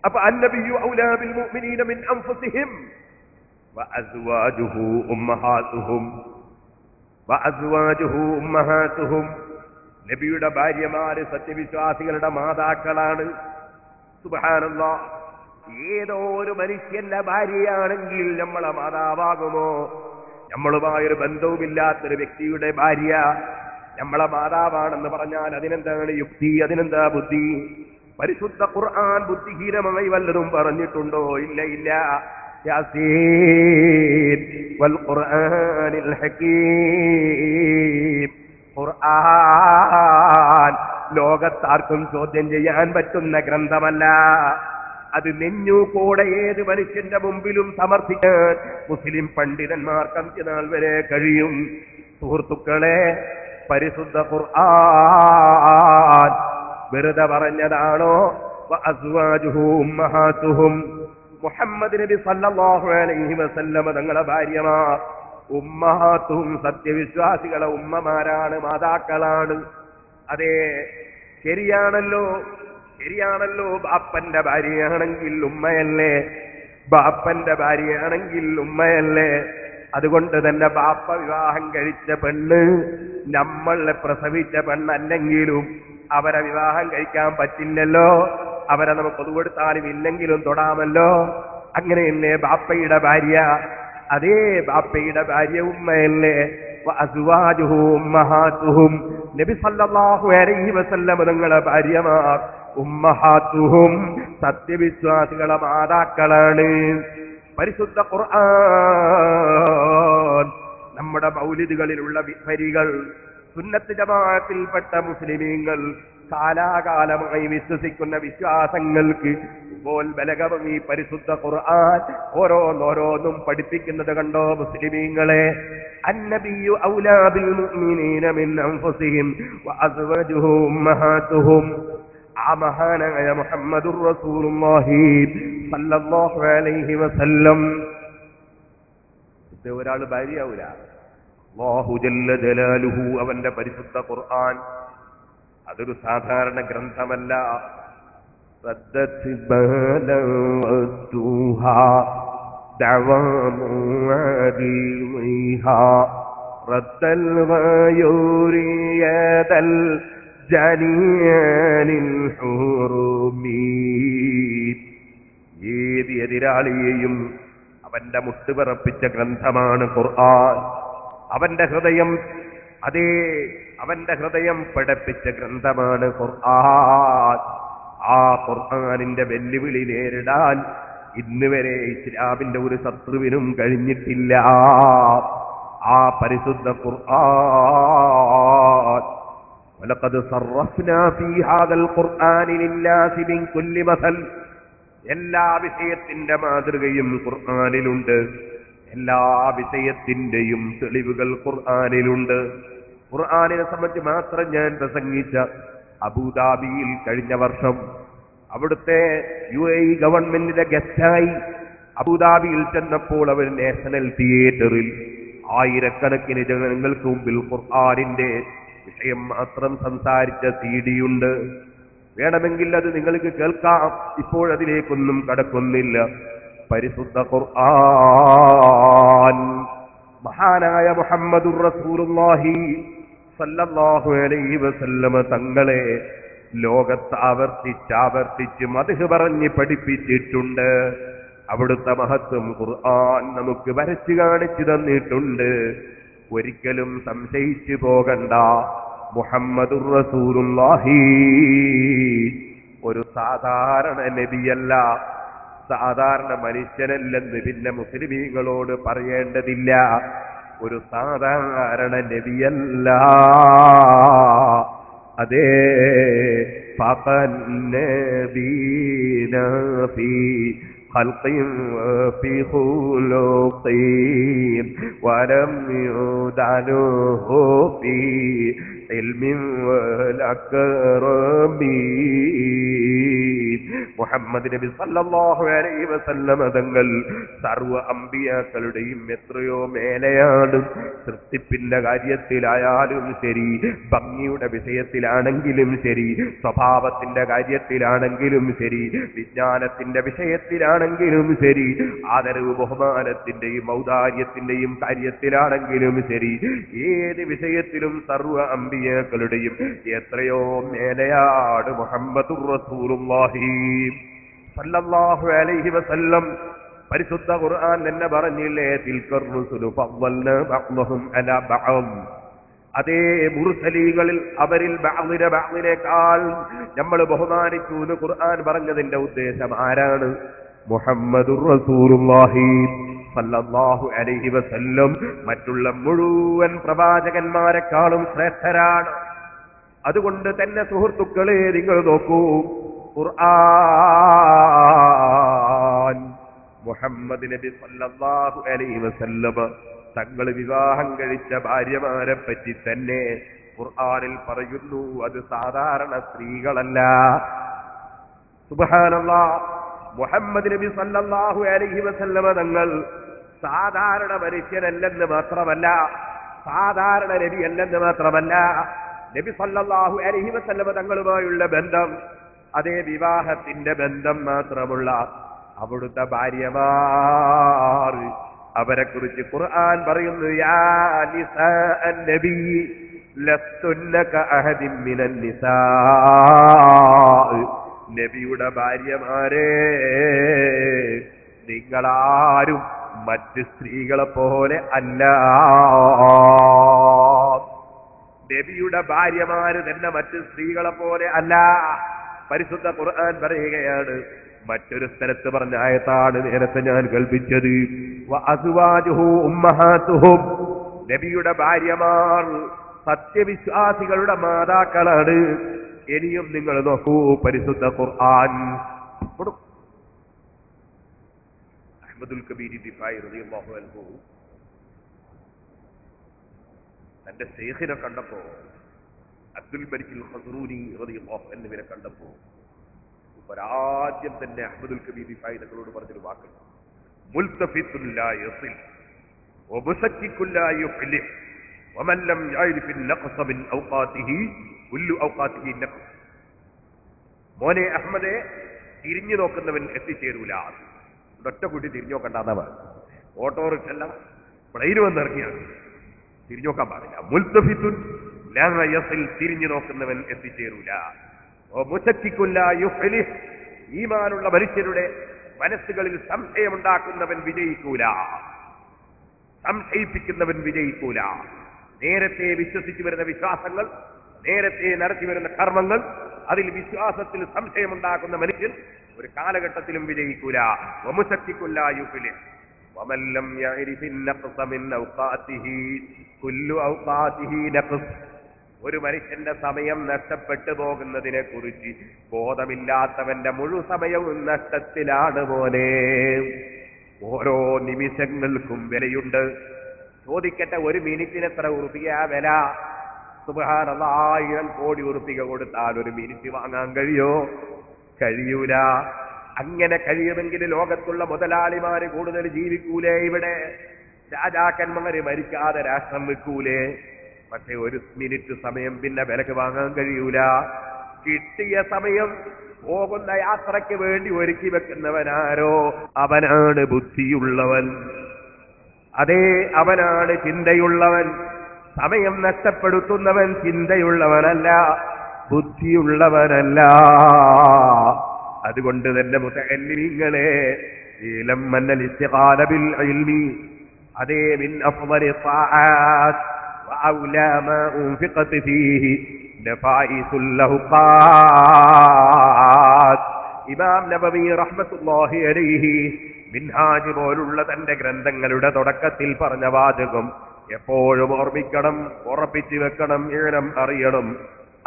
അപ്പൊ അന്നബിയു ഔലാ ബിൽ മുഅ്മിനീന മിൻ അൻഫുസിഹിം വഅസ്വാജുഹു ഉമ്മഹാതുഹും. വഅസ്വാജുഹു ഉമ്മഹാതുഹും. നബിയുടെ ഭാര്യമാര് സത്യവിശ്വാസികളുടെ മാതാക്കളാണ്. സുബ്ഹാനല്ലാഹ്. ഏതോ ഒരു മനുഷ്യന്റെ ഭാര്യയാണെങ്കിൽ നമ്മളെ മാതാവാകുമോ? നമ്മളുമായൊരു ബന്ധവുമില്ലാത്തൊരു വ്യക്തിയുടെ ഭാര്യ നമ്മളെ മാതാവാണെന്ന് പറഞ്ഞാൽ അതിനെന്താണ് യുക്തി? അതിനെന്താ ബുദ്ധി? പരിശുദ്ധ ഖുർആൻ ബുദ്ധിഹീനമായി വല്ലതും പറഞ്ഞിട്ടുണ്ടോ? ഇല്ല ഇല്ല. യാസീൻ വൽ ഖുർആനിൽ ഹകീം. ഖുർആൻ ലോകത്താർക്കും ചോദ്യം ചെയ്യാൻ പറ്റുന്ന ഗ്രന്ഥമല്ല. അത് നെഞ്ഞുകൂടെ ഏത് മനുഷ്യന്റെ മുമ്പിലും സമർപ്പിക്കാൻ മുസ്ലിം പണ്ഡിതന്മാർക്ക് അന്ത്യനാൾ വരെ കഴിയും. സുഹൃത്തുക്കളെ, പരിശുദ്ധ ഖുർആൻ വെറുതെ പറഞ്ഞതാണോ? വഅസ്വാജുഹു ഉമ്മഹാതുഹും. മുഹമ്മദ് നബി സല്ലല്ലാഹു അലൈഹി വസല്ലം തങ്ങളെ ഭാര്യമാർ ഉമ്മഹാത്തുഹും സത്യവിശ്വാസികളെ ഉമ്മമാരാണ്, മാതാക്കളാണ്. അതെ, ശരിയാണല്ലോ, ശരിയാണല്ലോ. ബാപ്പന്റെ ഭാര്യയാണെങ്കിൽ ഉമ്മയല്ലേ? ബാപ്പന്റെ ഭാര്യയാണെങ്കിൽ ഉമ്മയല്ലേ? അതുകൊണ്ട് തന്നെ ബാപ്പ വിവാഹം കഴിച്ച പെണ്ണ് നമ്മളെ പ്രസവിച്ച പെണ്ണല്ലെങ്കിലും അവരെ വിവാഹം കഴിക്കാൻ പറ്റില്ലല്ലോ. അവരെ നമുക്ക് പൊതുകൊടുത്താലും ഇല്ലെങ്കിലും തൊടാമല്ലോ. അങ്ങനെ തന്നെ ബാപ്പയുടെ ഭാര്യ, അതേ ബാപ്പയുടെ ഭാര്യ ഉമ്മയല്ലേ? വഅസ്വാജുഹു ഉമ്മഹാതുഹും. നബി സല്ലല്ലാഹു അലൈഹി വസല്ലം തങ്ങളെ ഭാര്യമാർ ഉമ്മഹാതുഹും സത്യവിശ്വാസികളെ മാതാക്കളാണ്. പരിശുദ്ധ ഖുർആൻ നമ്മുടെ മൗലിദുകളിലുള്ള വരികൾ സുന്നത്ത് ജമാഅത്തിൽപ്പെട്ട മുസ്ലിമീങ്ങൾ കാലാകാലമായി വിശ്വസിക്കുന്ന വിശ്വാസങ്ങൾക്ക് ബലകവും ഈ പരിശുദ്ധ ഖുർആൻ ഓരോന്നോരോന്നും പഠിപ്പിക്കുന്നത് കണ്ടോ മുസ്ലിമീങ്ങളെ? അന്നബിയു ഔലാ ബിൽ മുഅ്മിനീന മിൻ അൻഫുസിഹിം വഅസ്വാജുഹു ഉമ്മഹാതുഹും. ആ മഹാനായ മുഹമ്മദുർ റസൂലുള്ളാഹി സല്ലല്ലാഹു അലൈഹി വസല്ലം ഒരാൾ ഭാര്യയാവൂല. അല്ലാഹു ജല്ല ജലാലുഹു അവന്റെ പരിശുദ്ധ ഖുർആൻ അതൊരു സാധാരണ ഗ്രന്ഥമല്ല. ഏത് എതിരാളിയെയും അവന്റെ മുട്ടുപിറപ്പിച്ച ഗ്രന്ഥമാണ് ഖുർആൻ. അവന്റെ ഹൃദയം, അതേ അവന്റെ ഹൃദയം പഠിപ്പിച്ച ഗ്രന്ഥമാണ് ഖുർആൻ. ആ ഖുർആനിന്റെ വെല്ലുവിളി നേരിടാൻ ഇന്ന് വരെ ഇസ്ലാമിന്റെ ഒരു ശത്രുവിനും കഴിഞ്ഞിട്ടില്ല. ആ പരിശുദ്ധ ഖുർആൻ വലഖദ് സർറഫ്നാ ഫീ ഹാദൽ ഖുർആനി ലിന്നാസി മിൻ കുല്ലി മസൽ, എല്ലാ വിഷയത്തിന്റെ മാതൃകയും ഖുർആനിലുണ്ട്, എല്ലാ വിഷയത്തിന്റെയും തെളിവുകൾ ഖുർആനിലുണ്ട്. ഖുർആനിനെ സംബന്ധിച്ച് മാത്രം ഞാൻ പ്രസംഗിച്ച അബുദാബിയിൽ കഴിഞ്ഞ വർഷം അവിടുത്തെ UAE ഗവൺമെന്റിന്റെ ഗസ്റ്റായി അബുദാബിയിൽ ചെന്നപ്പോൾ അവർ നാഷണൽ തിയേറ്ററിൽ ആയിരക്കണക്കിന് ജനങ്ങൾക്ക് മുമ്പിൽ ഖുർആനിന്റെ വിഷയം മാത്രം സംസാരിച്ച CD ഉണ്ട്. വേണമെങ്കിൽ അത് നിങ്ങൾക്ക് കേൾക്കാം, ഇപ്പോഴതിലേക്കൊന്നും കടക്കുന്നില്ല. പരിശുദ്ധ ഖുർആൻ മഹാനായ മുഹമ്മദുർ റസൂലുള്ളാഹി സല്ലല്ലാഹു അലൈഹി വസല്ലമ തങ്ങളെ ലോകത്ത് ആവർത്തിച്ച് മദ്ഹ് പറഞ്ഞ് പഠിപ്പിച്ചിട്ടുണ്ട്. അവിടുത്തെ മഹത്വം ഖുർആൻ നമുക്ക് വരച്ചു കാണിച്ചു തന്നിട്ടുണ്ട്. ഒരിക്കലും സംശയിച്ചു പോകണ്ട, മുഹമ്മദുർ റസൂലുള്ളാഹി ഒരു സാധാരണ നബിയല്ല, സാധാരണ മനുഷ്യനല്ലെന്ന് പിന്നെ മുസ്ലിമീങ്ങളോട് പറയേണ്ടതില്ല. ഒരു സാധാരണ നബിയല്ല. അതേ ഫഖൻ നബീന ഫീ ഖൽഖിൻ ഫീ ഖുലൂഖിൻ വലം യുദനുഹു ഫീ ഇൽമിൻ വലകറമീ. മുഹമ്മദ് നബി സല്ലല്ലാഹു അലൈഹി വസല്ലം തങ്ങൾ സർവ്വ അമ്പിയാക്കളുടെയും എത്രയോ മേലെയാണ്. സൃഷ്ടിപ്പിന്റെ കാര്യത്തിലായാലും ശരി, ഭംഗിയുടെ വിഷയത്തിലാണെങ്കിലും ശരി, സ്വഭാവത്തിന്റെ കാര്യത്തിലാണെങ്കിലും ശരി, വിജ്ഞാനത്തിന്റെ വിഷയത്തിലാണെങ്കിലും ശരി, ആദരവ് ബഹുമാനത്തിന്റെയും ഔദാര്യത്തിന്റെയും കാര്യത്തിലാണെങ്കിലും ശരി, ഏത് വിഷയത്തിലും സർവ്വ അമ്പിയാക്കളുടെയും എത്രയോ മേലെയാണ് മുഹമ്മദുർ റസൂലുള്ളാഹി സല്ലല്ലാഹു അലൈഹി വസല്ലം. പരിശുദ്ധ ഖുർആൻ തന്നെ പറഞ്ഞില്ലേ, തിൽക്കർ റുസുലു ഫദ്ദൽനാ ബഅ്ദഹും അലാ ബഅദ്. അതേ മുർസലീകളിൽ അവരിൽ ബഅദിനേക്കാൾ നമ്മൾ ബഹുമാനിച്ചു എന്ന് ഖുർആൻ പറഞ്ഞതിന്റെ ഉദ്ദേശം ആരാണ്? മുഹമ്മദുർ റസൂലുള്ളാഹി സല്ലല്ലാഹു അലൈഹി വസല്ലം മറ്റുള്ള മുഴുവൻ പ്രവാചകന്മാരെക്കാളും ശ്രേഷ്ഠരാണ്. അതുകൊണ്ട് തന്നെ സുഹൃത്തുക്കളെ, നിങ്ങൾ നോക്കൂ, ഖുർആൻ മുഹമ്മദ് നബി സല്ലല്ലാഹു അലൈഹി വസല്ലം തങ്ങൾ വിവാഹം കഴിച്ച ഭാര്യമാരെ പറ്റി തന്നെ ഖുർആനിൽ പറയുന്നു, അത് സാധാരണ സ്ത്രീകളല്ല. സുബ്ഹാനല്ലാഹ്, മുഹമ്മദ് നബി സല്ലല്ലാഹു അലൈഹി വസല്ലം തങ്ങൾ സാധാരണ മനുഷ്യനല്ലെന്ന് മാത്രമല്ല, സാധാരണ നബി അല്ലെന്ന് മാത്രമല്ല, നബി സല്ലല്ലാഹു അലൈഹി വസല്ലം തങ്ങളുമായുള്ള ബന്ധം അതേ വിവാഹത്തിന്റെ ബന്ധം മാത്രമുള്ള അവിടുത്തെ ഭാര്യമാർ, അവരെ കുറിച്ച് ഖുർആൻ പറയുന്നു, യാ നിസാഅൻ നബി ലസ്തുന്ന കഅഹദിൻ മിനൻ നിസാ. നബിയുടെ ഭാര്യമാരെ, നിങ്ങളാരും മറ്റ് സ്ത്രീകളെ പോലെ അല്ല. നബിയുടെ ഭാര്യമാര് തന്നെ മറ്റ് സ്ത്രീകളെ പോലെ അല്ല. പരിശുദ്ധ ഖുർആൻ പറയുകയാണ്. മറ്റൊരു സ്ഥലത്ത് പറഞ്ഞ ആയത്താണ് നേരത്തെ ഞാൻ കൽപ്പിച്ചത്, വഅസ്വാജുഹു ഉമ്മഹാതുഹും. നബിയുടെ ഭാര്യമാർ സത്യവിശ്വാസികളുടെ മാതാക്കളാണ്. ഇനിയും നിങ്ങൾ നോക്കൂ, പരിശുദ്ധ ഖുർആൻ അഹ്മദുൽ കബീർ ദിഫായി റളിയല്ലാഹു അൻഹു തന്റെ ശൈഖിനെ കണ്ടപ്പോ, അബ്ദുൽ മലിക് ഖസ്റൂനി റളിയല്ലാഹു അൻഹുവിനെ കണ്ടപ്പോ ഒരാദ്യം തന്നെ അഹ്മദുൽ കബീർ ദിഫായി തങ്ങളോട് പറഞ്ഞൊരു വാക്ക്, മുൽതഫിത്തുൻ ലാ യസിൽ വബസക്കിക്കുൻ ലാ യുഫ്ലിഹ് വമൻ ലം യഅരിഫ് النقص من اوقاته كل اوقاته نقص. മോനെ അഹ്മദേ, തിരിഞ്ഞു നോക്കുന്നവൻ എത്തിച്ചേരൂല. ഒറ്റ കുട്ടി തിരിഞ്ഞു നോക്കണ്ടാന്നവ ഓട്ടോറിക്ഷല്ല പ്ലെയിന് വന്നിറങ്ങിയാണ്, തിരിഞ്ഞു നോക്കാൻ പാടില്ല. മുൽതഫിത്തുൻ ലാ യസിൽ, തിരിഞ്ഞു നോക്കുന്നവൻ എത്തിച്ചേരൂല. മുസക്കിക്കുൻ ലാ യുഫ്ലിഹ്, ഈമാനുള്ള മനുഷ്യരുടെ മനസ്സുകളിൽ സംശയമുണ്ടാക്കുന്നവൻ വിജയിക്കൂല, സംശയിപ്പിക്കുന്നവൻ വിജയിക്കൂല. നേരത്തെ വിശ്വസിച്ചു വരുന്ന വിശ്വാസങ്ങൾ, നേരത്തെ നടത്തി വരുന്ന കർമ്മങ്ങൾ അതിൽ വിശ്വാസത്തിൽ സംശയമുണ്ടാക്കുന്ന മനുഷ്യൻ ഒരു കാലഘട്ടത്തിലും വിജയിക്കൂല. വമുശക്കിക്കുല്ല യുഫ്ലിഹ് വമൻ ലം യഅരിഫി النقص من اوقاته كل اوقاته نقص. ഒരു മനുഷ്യന്റെ സമയം നഷ്ടപ്പെട്ടു പോകുന്നതിനെ കുറിച്ച് ബോധമില്ലാത്തവന്റെ മുഴു സമയവും നഷ്ടത്തിലാണ് മോനെ. ഓരോ നിമിഷങ്ങൾക്കും വിലയുണ്ട്. ചോദിക്കട്ടെ, ഒരു മിനിറ്റിന് എത്ര ഉറുപ്പിക വില? സുബ്ഹാനല്ലാഹ്, 1000 കോടി ഉറുപ്പിക കൊടുത്താൽ ഒരു മിനിറ്റ് വാങ്ങാൻ കഴിയോ? കഴിയൂല. അങ്ങനെ കഴിയുമെങ്കിൽ ലോകത്തുള്ള മുതലാളിമാര് കൂടുതൽ ജീവിക്കൂലേ? ഇവിടെ രാജാക്കന്മാര് മരിക്കാതെ രാഷ്ട്രം വെക്കൂലേ? പക്ഷെ ഒരു മിനിറ്റ് സമയം പിന്നെ വിലക്ക് വാങ്ങാൻ കഴിയൂല. കിട്ടിയ സമയം പോകുന്ന യാത്രയ്ക്ക് വേണ്ടി ഒരുക്കി വെക്കുന്നവനാരോ അവനാണ് ബുദ്ധിയുള്ളവൻ. അതേ, അവനാണ് ചിന്തയുള്ളവൻ. സമയം നഷ്ടപ്പെടുത്തുന്നവൻ ചിന്തയുള്ളവനല്ല, ബുദ്ധിയുള്ളവനല്ല. അതുകൊണ്ട് തന്നെ മുതഅല്ലിമീങ്ങളെ, ഇലം അന്നൽ ഇസ്തിഖാല ബിൽ ഇൽമി അതേ മിൻ അഫ്ളലി ത്വാആത്ത് വഔലാ മാ ഉൻഫിഖത് ഫീഹി നഫായിസുൽ ലഹ്ഖാത്ത്. ഇമാം നബവി റഹ്മത്തുള്ളാഹി അലൈഹി മിൻഹാജ് പോലുള്ള തന്റെ ഗ്രന്ഥങ്ങളുടെ തുടക്കത്തിൽ പറഞ്ഞ വാചകം എപ്പോഴും ഓർമ്മിക്കണം, ഉറപ്പിച്ചു വെക്കണം, ഇഴനം അറിയണം.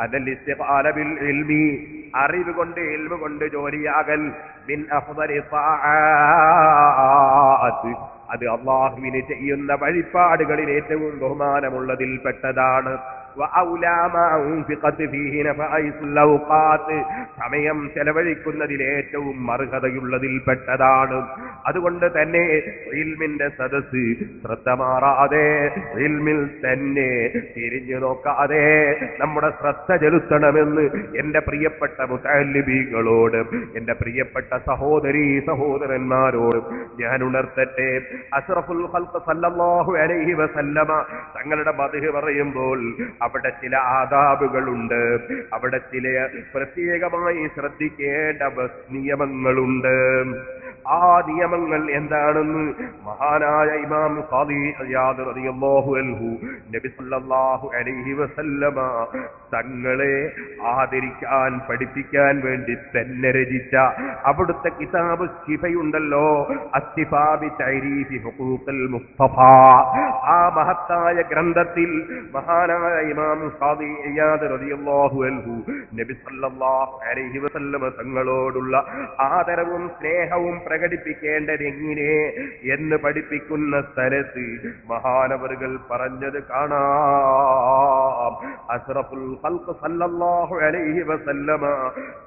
അനൽ ഇസ്തിഖാല ബിൽ ഇൽമി, അറിവ് കൊണ്ട് ഇൽമു കൊണ്ട് ജോലിയാകൽ, മിൻ അഫ്ളലി ത്വാആത്ത്, അത് അല്ലാഹുവിന് ചെയ്യുന്ന വഴിപാടുകളിൽ ഏറ്റവും ബഹുമാനമുള്ളതിൽ പെട്ടതാണ്. സമയം ചെലവഴിക്കുന്നതിൽ ഏറ്റവും അർഹതയുള്ളതിൽ പെട്ടതാണ്. അതുകൊണ്ട് തന്നെ ഇൽമിന്റെ സദസ് ശ്രദ്ധ മാറാതെ, ഇൽമിൽ തന്നെ തിരിഞ്ഞു നോക്കാതെ നമ്മുടെ ശ്രദ്ധ ചെലുത്തണമെന്ന് എന്റെ പ്രിയപ്പെട്ട മുതഅല്ലിമീങ്ങളോട്, എന്റെ പ്രിയപ്പെട്ട സഹോദരീ സഹോദരന്മാരോട് ഞാൻ ഉണർത്തട്ടെ. അഷ്റഫുൽ ഖൽഖ് സല്ലല്ലാഹു അലൈഹി വസല്ലമ തങ്ങളുടെ മദ്ഹ് പറയുമ്പോൾ അവിടെ ചില ആദാബുകളുണ്ട്, അവിടെ ചില പ്രത്യേകമായി ശ്രദ്ധിക്കേണ്ട നിയമങ്ങളുണ്ട്. ആ നിയമങ്ങൾ എന്താണെന്ന് മഹാനായ ഇമാം ഖാദി ഇയാദ് റളിയല്ലാഹു അൻഹു നബി സല്ലല്ലാഹു അലൈഹി വസല്ലമ തങ്ങളെ ആദരിക്കാൻ പഠിപ്പിക്കാൻ വേണ്ടി തന്നെ രചിച്ച അവിടുത്തെ കിതാബ് ശിഫയുണ്ടല്ലോ, അസ്തിഫാ ബി തഅരീഫി ഹുഖൂഖിൽ മുസ്തഫ. ആ മഹത്തായ ഗ്രന്ഥത്തിൽ മഹാനായ ഇമാം ഖാദി ഇയാദ് റളിയല്ലാഹു അൻഹു നബി സല്ലല്ലാഹു അലൈഹി വസല്ലമ തങ്ങളോടുള്ള ആദരവും സ്നേഹവും പ്രകടിപ്പിക്കേണ്ടത് എങ്ങനെ എന്ന് പഠിപ്പിക്കുന്ന സ്ഥലത്ത് മഹാനവറുകൾ പറഞ്ഞത് കാണാം. അഷ്റഫുൽ ഖൽഖ് സല്ലല്ലാഹു അലൈഹി വസല്ലമ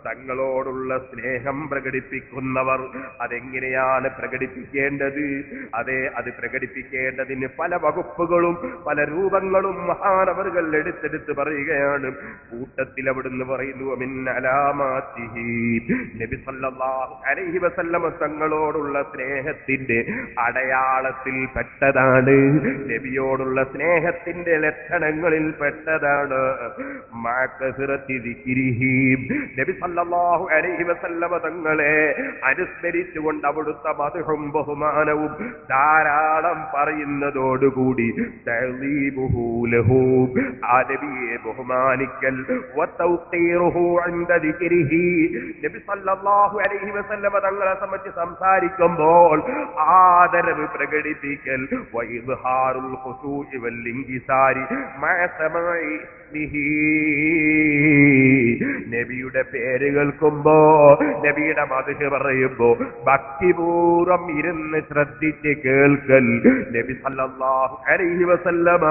തങ്ങളോടുള്ള സ്നേഹം പ്രകടിപ്പിക്കുന്നവർ അതെങ്ങനെയാണ് പ്രകടിപ്പിക്കേണ്ടത്? അതെ, അത് പ്രകടിപ്പിക്കേണ്ടതിന് പല വകുപ്പുകളും പല രൂപങ്ങളും മഹാനവറുകൾ എടുത്തെടുത്ത് പറയുകയാണ്. കൂട്ടത്തിൽ അവിടുന്ന് പറയുന്നു, മിൻ അലാമാതിഹി, നബി സല്ലല്ലാഹു അലൈഹി വസല്ലമ തങ്ങളോടുള്ള സ്നേഹത്തിന്റെ അടയാളത്തിൽ പെട്ടതാണ്, നബിയോടുള്ള സ്നേഹത്തിന്റെ ലക്ഷണങ്ങളിൽ പെട്ടതാണ് നബി സല്ലല്ലാഹു അലൈഹി വസല്ലമ തങ്ങളെ അനുസ്മരിച്ചുകൊണ്ട് അവിടുത്തെ മദ്ഹും ബഹുമാനവും ധാരാളം പറയുന്നതോടുകൂടി ആ നബിയെ ബഹുമാനിക്കൽ, നബി സല്ലല്ലാഹു അലൈഹി വസല്ലമ തങ്ങളെ സംബന്ധിച്ച് സംസാരിക്കുമ്പോൾ ആദരവ് പ്രകടിപ്പിക്കൽ, വഇദ്ഹാറുൽ ഖുശൂഇ വൽ ഇൻകിസാരി മഅ സമാഇ നബിയുടെ പേര് കേൾക്കുമ്പോ, നബിയുടെ മദ്ഹ് പറയുമ്പോ ഭക്തിപൂർവം ഇരുന്ന് ശ്രദ്ധിച്ച് കേൾക്കൽ നബി സല്ലല്ലാഹു അലൈഹി വസല്ലമ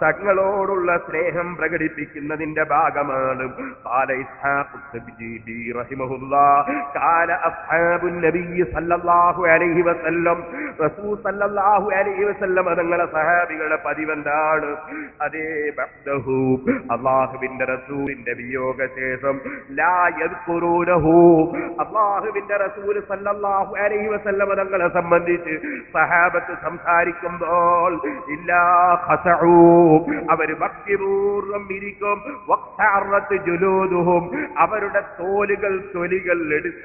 തങ്ങളോടുള്ള സ്നേഹം പ്രകടിപ്പിക്കുന്നതിന്റെ ഭാഗമാണ്. ഖാല ഇസ്ഹാഖ് അസ്സബിജി റഹിമഹുല്ലാഹ് ഖാല അസ്ഹാബുൻ നബി സല്ലല്ലാഹു അലൈഹി വസല്ലം, റസൂൽ സല്ലല്ലാഹു അലൈഹി വസല്ലം തങ്ങളുടെ സഹാബികളുടെ പതിവെന്താണ്? അതേ, ബഅദഹു, അല്ലാഹുവിന്റെ റസൂലിന്റെ വിയോഗശേഷം ലാ യദ്കുറൂനഹു, അല്ലാഹുവിന്റെ റസൂൽ സല്ലല്ലാഹു അലൈഹി വസല്ലം തങ്ങളെ സംബന്ധിച്ച് സഹാബത്ത് സംസാരിക്കുമ്പോൾ ഇല്ലാ ഖസഉ, അവർ ഭക്തിപൂർവ്വം ഇരിക്കും. വഖ്തഅറത് ജുലൂദുഹും, അവരുടെ തൊലികൾ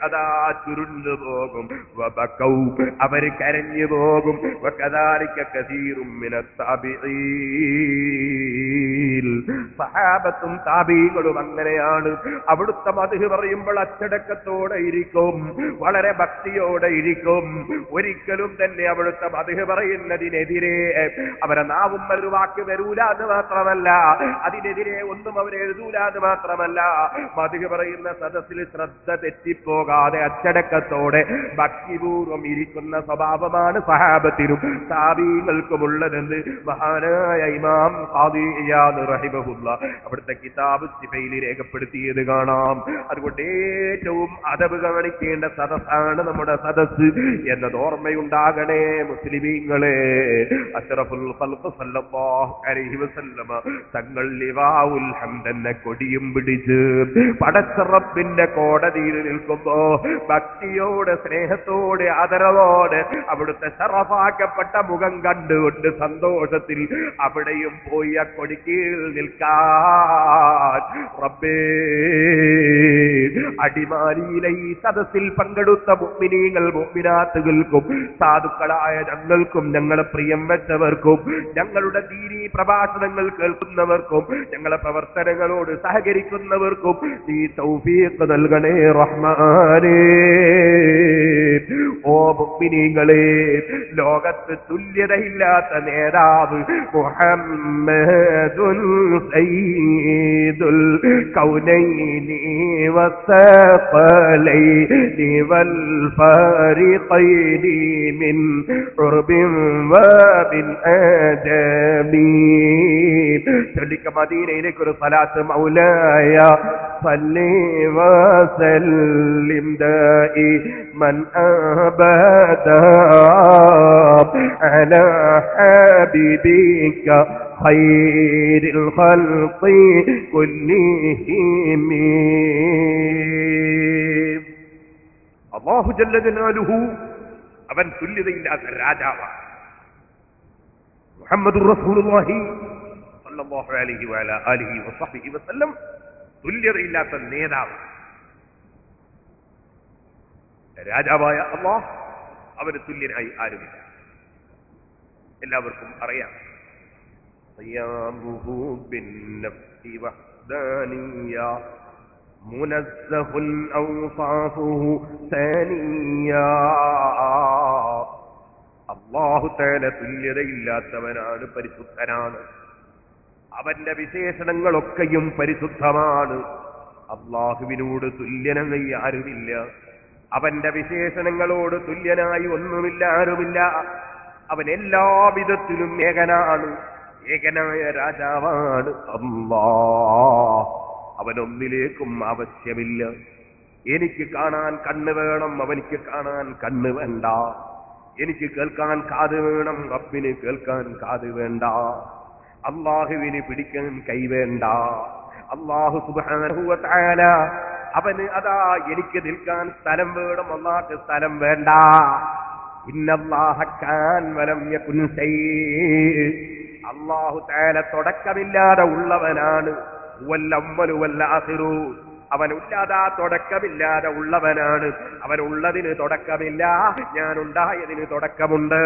അതാ ചുരുണ്ടു പോകും. വബകൗ അവർ കരഞ്ഞു പോകും വകദാലിക കസീറും മിനത് താബിഈൻ സഹാബത്തും താബീകളും അങ്ങനെയാണ്. അവിടുത്തെ മദ്ഹ് പറയുമ്പോൾ അച്ചടക്കത്തോടെ ഇരിക്കും, വളരെ ഭക്തിയോടെ ഇരിക്കും. ഒരിക്കലും തന്നെ അവിടുത്തെ മദ്ഹ് പറയുന്നതിനെതിരെ അവരെ നാവും ഒരു വാക്ക് വരൂല എന്ന് മാത്രമല്ല, അതിനെതിരെ ഒന്നും അവരെഴുതൂല എന്ന് മാത്രമല്ല, മദ്ഹ് പറയുന്ന സദസ്സിൽ ശ്രദ്ധ തെറ്റിപ്പോകാതെ അച്ചടക്കത്തോടെ ഭക്തിപൂർവം ഇരിക്കുന്ന സ്വഭാവമാണ് സഹാബത്തിനും താബീങ്ങൾക്കുമുള്ളതെന്ന് മഹാനായ ഇമാം ഖാദി ഇയാദ് റഹിമഹുല്ലാ അവിടുത്തെ കിതാബ് സിഫയിൽ രേഖപ്പെടുത്തിയത് കാണാം. അതുകൊണ്ട് ഏറ്റവും അദബ് കാണിക്കേണ്ട സദസ്സാണ് നമ്മുടെ സദസ്സ് എന്നത് ഓർമ്മയുണ്ടാകണേ മുസ്ലിമീങ്ങളെ. അഷ്റഫുൽ ഖൽഖ് സല്ലല്ലാഹു അലൈഹി വസല്ലമ തങ്ങൾ ലിവാഉൽ ഹംദ് എന്ന കൊടിയും പിടിച്ച് പടച്ച റബ്ബിന്റെ കോടതിയിൽ നിൽക്കുമ്പോ ഭക്തിയോടെ സ്നേഹത്തോടെ ആദരവോടെ അവിടുത്തെ ശറഫാക്കപ്പെട്ട മുഖം കണ്ടുകൊണ്ട് സന്തോഷത്തിൽ അവിടെയും പോയി ആ കൊടിക്കീഴിൽ നിൽക്കാൻ റബ്ബേ അടിമാലിയിലെ ഈ സദസ്സിൽ പങ്കെടുത്ത മുഅ്മിനീങ്ങൾ മുഅ്മിനാത്തുകൾക്കും സാധുക്കളായ ഞങ്ങൾക്കും ഞങ്ങളെ പ്രിയം വെച്ചവർക്കും ഞങ്ങളുടെ ദീനീ പ്രഭാഷണങ്ങൾ കേൾക്കുന്നവർക്കും ഞങ്ങളെ പ്രവർത്തനങ്ങളോട് സഹകരിക്കുന്നവർക്കും നീ തൗഫീഖ് നൽകണേ റഹ്മാനേ. ഓ മുഅ്മിനീങ്ങളെ, ലോകത്ത് തുല്യതയില്ലാത്ത നേതാവ് മുഹമ്മദുൻ സയ്യിദുൽ കൗനൈനി വസ്സഖലൈനി വൽ ഫരീഖൈനി മിൻ ഉർബിൻ വബിൻ ആദമി. ചൊല്ലിക്ക മദീനയിലേക്ക് ഒരു സലാത്ത് മൗലായ സല്ലി വസല്ലിം ദായിമൻ അബദാ അലാ ഹബീബിക ഖൈരിൽ ഖൽഖി കുല്ലിഹിം. അല്ലാഹു ജല്ല ജലാലുഹു അവൻ തുല്യതയില്ലാത്ത രാജാവാണ്. മുഹമ്മദുർ റസൂലുള്ളാഹി സ്വല്ലല്ലാഹു അലൈഹി വഅലാ ആലിഹി വസഹ്ബിഹി വസല്ലം തുല്യതയില്ലാത്ത നേതാവ്. രാജാവായ അല്ലാഹ് അവന് തുല്യനായി ആരുമില്ല. എല്ലാവർക്കും അറിയാം. ഖിയാമുഹു ബിന്നഫ്സി വഹ്ദാനിയ മുനസ്സഹുൻ ഔസാഫുഹു സാനിയ. അല്ലാഹു തആല തുല്യതയില്ലാത്തവനാണ്, പരിശുദ്ധനാണ്. അവന്റെ വിശേഷണങ്ങളൊക്കെയും പരിശുദ്ധമാണ്. അല്ലാഹുവിനോട് തുല്യനായി ആരുമില്ല. അവന്റെ വിശേഷണങ്ങളോട് തുല്യനായി ഒന്നുമില്ല, ആരുമില്ല. അവൻ എല്ലാവിധത്തിലും ഏകനാണ്, ഏകനായ രാജാവാണ് അല്ലാഹ്. അവനൊന്നിലേക്കും ആവശ്യമില്ല. എനിക്ക് കാണാൻ കണ്ണ് വേണം, അവനിക്ക് കാണാൻ കണ്ണ് വേണ്ട. എനിക്ക് കേൾക്കാൻ കാത് വേണം, റബ്ബിന് കേൾക്കാൻ കാത് വേണ്ട. അല്ലാഹുവിന് പിടിക്കാൻ കൈ വേണ്ട. അല്ലാഹു സുബ്ഹാനഹു വ തആല അവന് അതാ എനിക്ക് നിൽക്കാൻ സ്ഥലം വേണം, അല്ലാഹുക്ക് സ്ഥലം വേണ്ട. ഇന്നല്ലാഹ കാൻ വലം യകുൻ ശൈഅ. അല്ലാഹു തആല തുടക്കമില്ലാതെ ഉള്ളവനാണ്. വല്ലവ്വലു വല്ലാഖിറു. അവനുല്ലാതാ തുടക്കമില്ലാതെ ഉള്ളവനാണ്. അവനുള്ളതിന് തുടക്കമില്ല, ഞാനുണ്ടായതിന് തുടക്കമുണ്ട്.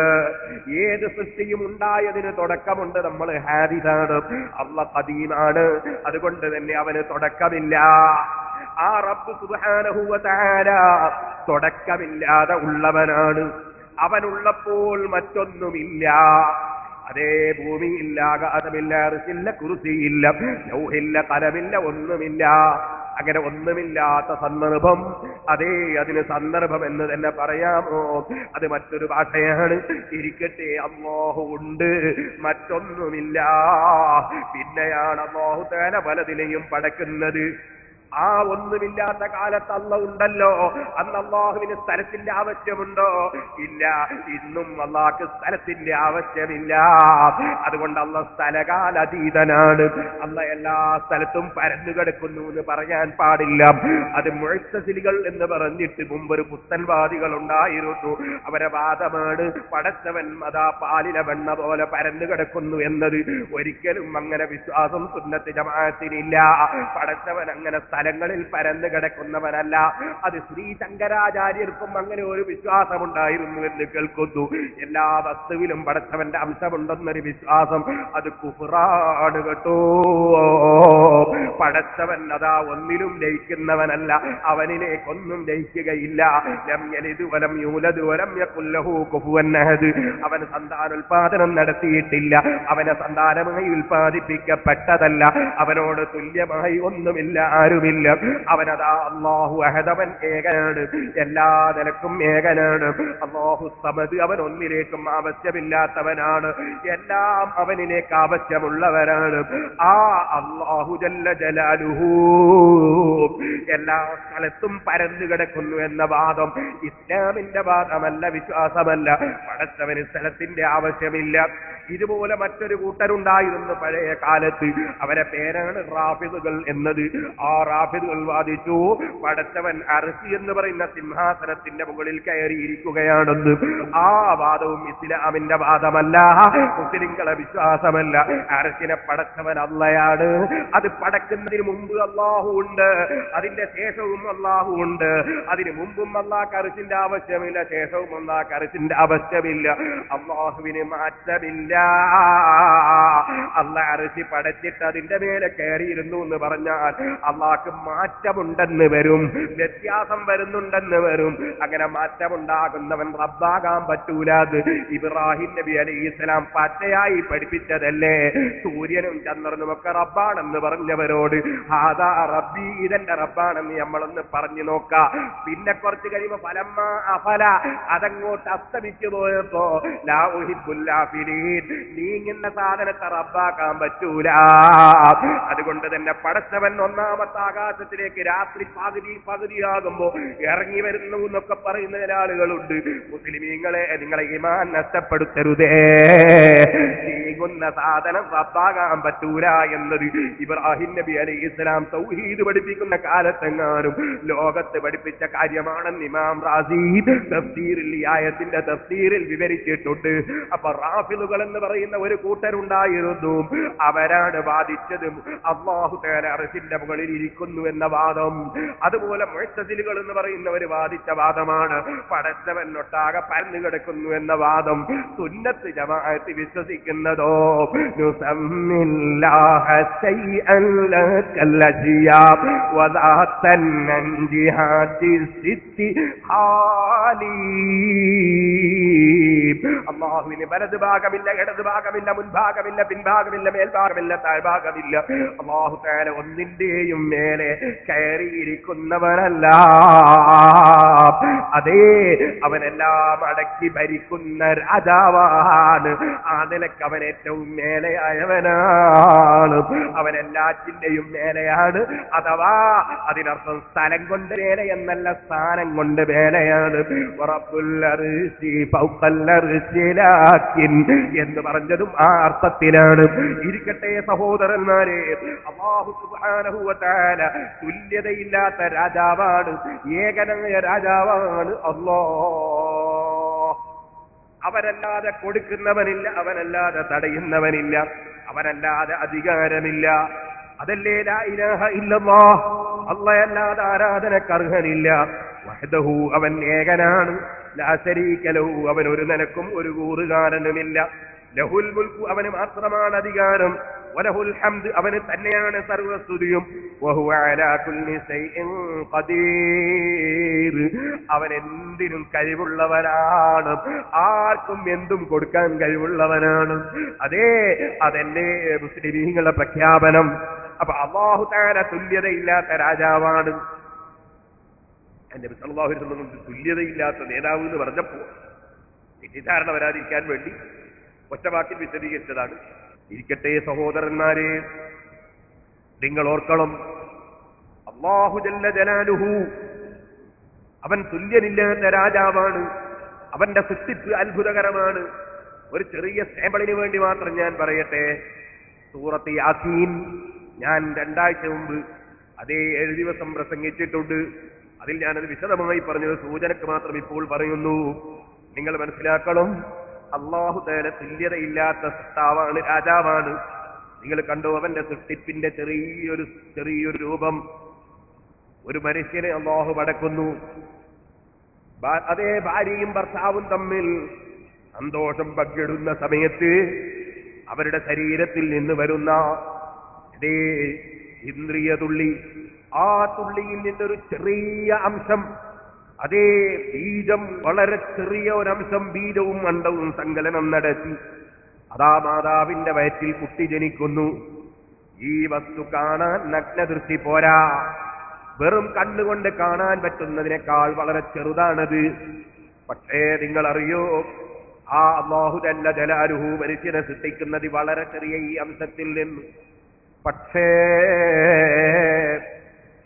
ഏത് സൃഷ്ടിയും ഉണ്ടായതിന് തുടക്കമുണ്ട്. നമ്മൾ ഹാദിസാണ്, അല്ലാഹ് ഖദീമാണ്. അതുകൊണ്ട് തന്നെ അവന് തുടക്കമില്ല. ആ റബ്ബ് സുബ്ഹാനഹു വ തആല തുടക്കമില്ലാതെ ഉള്ളവനാണ്. അവനുള്ളപ്പോൾ മറ്റൊന്നുമില്ല. അതേ ഭൂമിയില്ല, ആകാശമില്ല, അർശില്ല, കുർസിയില്ല, ലൗഹില്ല, ഖലമില്ല, ഒന്നുമില്ല. അങ്ങനെ ഒന്നുമില്ലാത്ത സന്ദർഭം, അതേ അതിന് സന്ദർഭം എന്ന് തന്നെ പറയാമോ? അത് മറ്റൊരു ഭാഷയാണ്. ഇരിക്കട്ടെ, അല്ലാഹു ഉണ്ട്, മറ്റൊന്നുമില്ല. പിന്നെയാണ് അല്ലാഹു തആല പലതിനെയും പടക്കുന്നത്. ആ ഒന്നുമില്ലാത്ത കാലത്ത് അല്ലാഹു ഉണ്ടല്ലോ. അന്ന് അല്ലാഹുവിന് സ്ഥലത്തിന്റെ ആവശ്യമുണ്ടോ? ഇല്ല. ഇന്നും അല്ലാഹുക്ക് സ്ഥലത്തിന്റെ ആവശ്യമില്ല. അതുകൊണ്ട് അല്ലാഹു സ്ഥലകാലതീതനാണ്. അല്ലാഹു എല്ലാ സ്ഥലത്തും പരന്നു കിടക്കുന്നു എന്ന് പറയാൻ പാടില്ല. അത് മുഅ്തസിലികൾ എന്ന് പറഞ്ഞിട്ട് മുമ്പൊരു പുത്തൻവാദികൾ ഉണ്ടായിരുന്നു. അവരെ വാദമാണ് പടച്ചവൻ അതാ പാലിലെ വെണ്ണ പോലെ പരന്നു കിടക്കുന്നു എന്നത്. ഒരിക്കലും അങ്ങനെ വിശ്വാസം സുന്നത്ത് ജമാഅത്തിനില്ല. പടച്ചവൻ അങ്ങനെ സ്ഥലങ്ങളിൽ പരന്നു കിടക്കുന്നവനല്ല. അത് ശ്രീ ശങ്കരാചാര്യർക്കും അങ്ങനെ ഒരു വിശ്വാസമുണ്ടായിരുന്നു എന്ന് കേൾക്കുന്നു. എല്ലാ വസ്തുവിലും പടച്ചവന്റെ അംശമുണ്ടെന്നൊരു വിശ്വാസം അത് കുഫ്റാണ് കേട്ടോ. പടച്ചവൻ അതാ ഒന്നിലും ലയിക്കുന്നവനല്ല, അവനിലേക്കൊന്നും ലയിക്കുകയില്ല. ലം യലിദ് വലം യൂലദ് വലം യകുൽ ലഹു കുഫുവൻ അഹദ്. അവൻ സന്താനോൽപാദനം നടത്തിയിട്ടില്ല, അവനെ സന്താനമായി ഉൽപ്പാദിപ്പിക്കപ്പെട്ടതല്ല, അവനോട് തുല്യമായി ഒന്നുമില്ല, ആരുമില്ല. അവനതാ അല്ലാഹു അഹദ്, അവൻ ഏകനാണ്, എല്ലാ നിലക്കും ഏകനാണ്. അല്ലാഹു സമദ്, അവൻ ഒന്നിലേക്കും ആവശ്യമില്ലാത്തവനാണ്, എല്ലാം അവനിലേക്ക് ആവശ്യമുള്ളവരാണ്. ആ അല്ലാഹു ജല്ല ജലാലുഹു എല്ലാ സ്ഥലത്തും പരന്നു കിടക്കുന്നു എന്ന വാദം ഇസ്ലാമിന്റെ വാദമല്ല, വിശ്വാസമല്ല. പടച്ചവന് സ്ഥലത്തിന്റെ ആവശ്യമില്ല. ഇതുപോലെ മറ്റൊരു കൂട്ടരുണ്ടായിരുന്നു പഴയ കാലത്ത്, അവരെ പേരാണ് റാഫിദുകൾ എന്നത്. ആ റാഫിദുകൾ വാദിച്ചു പടച്ചവൻ അർശി എന്ന് പറയുന്ന സിംഹാസനത്തിന്റെ മുകളിൽ കയറിയിരിക്കുകയാണെന്ന്. ആ വാദവും ഇസ്ലാമിന്റെ വാദമല്ല, മുസ്ലിങ്ങളെ വിശ്വാസമല്ല. അർശിനെ പടച്ചവൻ അള്ളയാണ്. അത് പടക്കുന്നതിന് മുമ്പ് അള്ളാഹു ഉണ്ട്, അതിന്റെ ശേഷവും അള്ളാഹു ഉണ്ട്. അതിന് മുമ്പും അള്ളാഹ് അർശിന്റെ ആവശ്യമില്ല, ശേഷവും അള്ളാഹ് അർശിന്റെ ആവശ്യമില്ല. അള്ളാഹുവിന് മാറ്റമില്ല. അള്ളാഹ് അർശി പടച്ചിട്ട് അതിന്റെ മേലെ കയറിയിരുന്നു എന്ന് പറഞ്ഞാൽ അള്ളാഹ്ക്ക് മാറ്റമുണ്ടെന്ന് വരും, വ്യത്യാസം വരുന്നുണ്ടെന്ന് വരും. അങ്ങനെ മാറ്റമുണ്ടാകുന്നവൻ റബ്ബാകാൻ പറ്റൂല. ഇബ്രാഹിം നബി അലൈഹിസ്സലാം പച്ചയായി പഠിപ്പിച്ചതല്ലേ. സൂര്യനും ചന്ദ്രനും ഒക്കെ റബ്ബാണെന്ന് പറഞ്ഞവരോട് ഹാദാ റബ്ബി, ഇതെന്റെ റബ്ബാണെന്ന് നമ്മളൊന്ന് പറഞ്ഞു നോക്കാം. പിന്നെ കുറച്ച് കഴിയുമ്പോ ഫലമ്മ അഫല, അതങ്ങോട്ട് അസ്തമിച്ചു പോയപ്പോ ലാ ഉഹിബ്ബുൽ ആഫിലീൻ, നീങ്ങുന്ന സാധനത്തെ റബ്ബാക്കാൻ പറ്റൂല. അതുകൊണ്ട് തന്നെ പടച്ചവൻ ഒന്നാമത്തെ ആകാശത്തിലേക്ക് രാത്രി പകുതിയാകുമ്പോ ഇറങ്ങി വരുന്നു എന്നൊക്കെ പറയുന്ന ചില ആളുകളുണ്ട്. മുസ്ലിമീങ്ങളെ, നിങ്ങളെ ഈമാൻ നഷ്ടപ്പെടുത്തരുതേ. നീങ്ങുന്ന സാധനം റബ്ബാകാൻ പറ്റൂല എന്നത് ഇബ്രാഹിം നബി അലൈഹിസ്സലാം തൗഹീദ് പഠിപ്പിക്കുന്ന കാലത്തെങ്ങാനും ലോകത്ത് പഠിപ്പിച്ച കാര്യമാണെന്ന് ഇമാം റാസി തഫ്സീറിൽ ഈ ആയത്തിന്റെ തഫ്സീറിൽ വിവരിച്ചിട്ടുണ്ട്. അപ്പൊ റാഫിദുകൾ എന്ന് പറയുന്ന ഒരു കൂട്ടരുണ്ടായിരുന്നു. അവരാണ് വാദിച്ചത് അല്ലാഹു തആല അർശിന്റെ മുകളിൽ ഇരിക്കുന്നു എന്ന വാദം. അതുപോലെ മുഅ്തസിലികൾ എന്ന് പറയുന്നവർ വാദിച്ച വാദമാണ് പടച്ചവൻ ഒട്ടാകെ പരന്നു കിടക്കുന്നു എന്ന വാദം. സുന്നത്ത് ജമാഅത്ത് വിശ്വസിക്കുന്നതോ നുസമ്മില്ലാഹ ശൈഅൻ ലകൽ അജിയാബ് വദാതൻ ജിഹാദി സിത്തി ഹാലി. അല്ലാഹുവിന് വലത് ഭാഗമില്ല, ഇടത് ഭാഗമില്ല, മുൻഭാഗമില്ല, പിൻഭാഗമില്ല, മേൽഭാഗമില്ല, താഴ്ഭാഗമില്ല. അല്ലാഹു തആല ഒന്നിന്റെയും മേലെ കയറിയിരിക്കുന്നവനല്ല. അതേ, അവനെല്ലാം അടക്കി ഭരിക്കുന്ന രാജാവാണ്. ആ നിലക്ക് അവൻ ഏറ്റവും മേലെയായവനാണ്. അവനെല്ലാറ്റിന്റെയും മേലെയാണ്. അഥവാ അതിനർത്ഥം സ്ഥലം കൊണ്ട് മേലെ എന്നല്ല, സ്ഥാനം കൊണ്ട് മേലെയാണ്. എന്ന് പറഞ്ഞതും ആ അർത്ഥത്തിലാണ്. ഇരിക്കട്ടെ സഹോദരന്മാരെ, അല്ലാഹു സുബ്ഹാനഹു വ തആല തുല്യതയില്ലാത്ത രാജാവാണ്, ഏകനായ രാജാവാണ് അല്ലാഹ്. അവനല്ലാതെ കൊടുക്കുന്നവനില്ല, അവനല്ലാതെ തടയുന്നവനില്ല, അവനല്ലാതെ അധികാരമില്ല. അതല്ലേ ലാ ഇലാഹ ഇല്ലല്ലാഹ്, അല്ലാഹുവല്ലാതെ ആരാധനക്ക് അർഹനില്ല. വഹ്ദഹു, അവൻ ഏകനാണ്. ലാ ശരീക ലഹു, അവൻ ഒരു നിലക്കും ഒരു കൂറുകാരനുമില്ല. ലഹുൽ മുൽക്കു, അവന് മാത്രമാണ് അധികാരം. വലഹുൽ ഹംദ്, അവന് തന്നെയാണ് സർവസ്തുതിയും. വഹുവ അലാ കുല്ലി ശൈഇൻ ഖദീർ, അവൻ എന്തിനും കഴിവുള്ളവനാണ്, ആർക്കും എന്തും കൊടുക്കാൻ കഴിവുള്ളവനാണ്. അതെന്നെ മുസ്ലിമീങ്ങളുടെ പ്രഖ്യാപനം. അപ്പൊ അല്ലാഹു തആല തുല്യതയില്ലാത്ത രാജാവാണ്. നബി സല്ലല്ലാഹു അലൈഹി വസല്ലം തുല്യതയില്ലാത്ത നേതാവ് എന്ന് പറഞ്ഞപ്പോ തെറ്റിദ്ധാരണ വരാതിരിക്കാൻ വേണ്ടി ഒറ്റവാക്കിൽ വിശദീകരിച്ചതാണ്. ഇരിക്കട്ടെ സഹോദരന്മാരെ, നിങ്ങൾ ഓർക്കണം, അല്ലാഹു ജല്ല ജലാലുഹു അവൻ തുല്യനില്ലാത്ത രാജാവാണ്. അവന്റെ സൃഷ്ടിപ്പ് അത്ഭുതകരമാണ്. ഒരു ചെറിയ സാമ്പിളിന് വേണ്ടി മാത്രം ഞാൻ പറയട്ടെ. സൂറത്ത് യാസീൻ ഞാൻ 2 ആഴ്ച മുമ്പ് 7 ദിവസം പ്രസംഗിച്ചിട്ടുണ്ട്. അതിൽ ഞാനത് വിശദമായി പറഞ്ഞത് സൂചനക്ക് മാത്രം ഇപ്പോൾ പറയുന്നു. നിങ്ങൾ മനസ്സിലാക്കണം, അല്ലാഹു തആല തുല്യതയില്ലാത്ത സൃഷ്ടാവാണ്, രാജാവാണ്. നിങ്ങൾ കണ്ടോ അവന്റെ സൃഷ്ടിപ്പിന്റെ ചെറിയൊരു രൂപം. ഒരു മനുഷ്യനെ അല്ലാഹു പടക്കുന്നു. അതേ ഭാര്യയും ഭർത്താവും തമ്മിൽ സന്തോഷം പങ്കിടുന്ന സമയത്ത് അവരുടെ ശരീരത്തിൽ നിന്ന് വരുന്ന അതേ ഇന്ദ്രിയ തുള്ളി, ആ തുള്ളിയിൽ നിന്നൊരു ചെറിയ അംശം, അതേ ബീജം, വളരെ ചെറിയ ഒരംശം ബീജവും അണ്ടവും സങ്കലനം നടത്തി അതാ മാതാവിന്റെ വയറ്റിൽ കുട്ടി ജനിക്കുന്നു. ഈ വസ്തു കാണാൻ നഗ്നദൃഷ്ടി പോരാ, വെറും കണ്ണുകൊണ്ട് കാണാൻ പറ്റുന്നതിനേക്കാൾ വളരെ ചെറുതാണത്. പക്ഷേ നിങ്ങൾ അറിയോ, ആ അല്ലാഹു ജല്ല ജലാലുഹു മനുഷ്യനെ സൃഷ്ടിക്കുന്നത് വളരെ ചെറിയ ഈ അംശത്തിൽ നിന്ന്. പക്ഷേ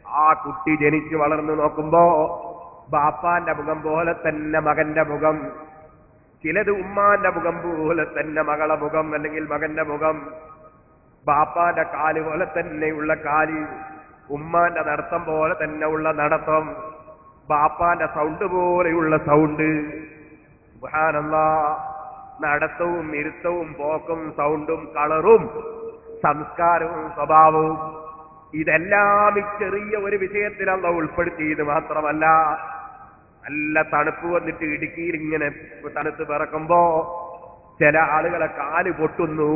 ആ കുട്ടി ജനിച്ച് വളർന്നു നോക്കുമ്പോ ബാപ്പാന്റെ മുഖം പോലെ തന്നെ മകന്റെ മുഖം, ചിലത് ഉമ്മാന്റെ മുഖം പോലെ തന്നെ മകളെ മുഖം, അല്ലെങ്കിൽ മകന്റെ മുഖം, ബാപ്പാന്റെ കാല് പോലെ തന്നെയുള്ള കാല്, ഉമ്മാന്റെ നടത്തം പോലെ തന്നെ ഉള്ള നടത്തം, ബാപ്പാന്റെ സൗണ്ട് പോലെയുള്ള സൗണ്ട്. സുബ്ഹാനല്ലാഹ്, നടത്തവും ഇരുത്തവും പോക്കും സൗണ്ടും കളറും സംസ്കാരവും സ്വഭാവവും ഇതെല്ലാം ഈ ചെറിയ ഒരു വിഷയത്തിൽ അല്ലാഹു ഉൾപ്പെടുത്തിയത് മാത്രമല്ല, നല്ല തണുപ്പ് വന്നിട്ട് ഇടുക്കിയിൽ ഇങ്ങനെ തണുത്ത് പിറക്കുമ്പോ ചില ആളുകളെ കാല് പൊട്ടുന്നു.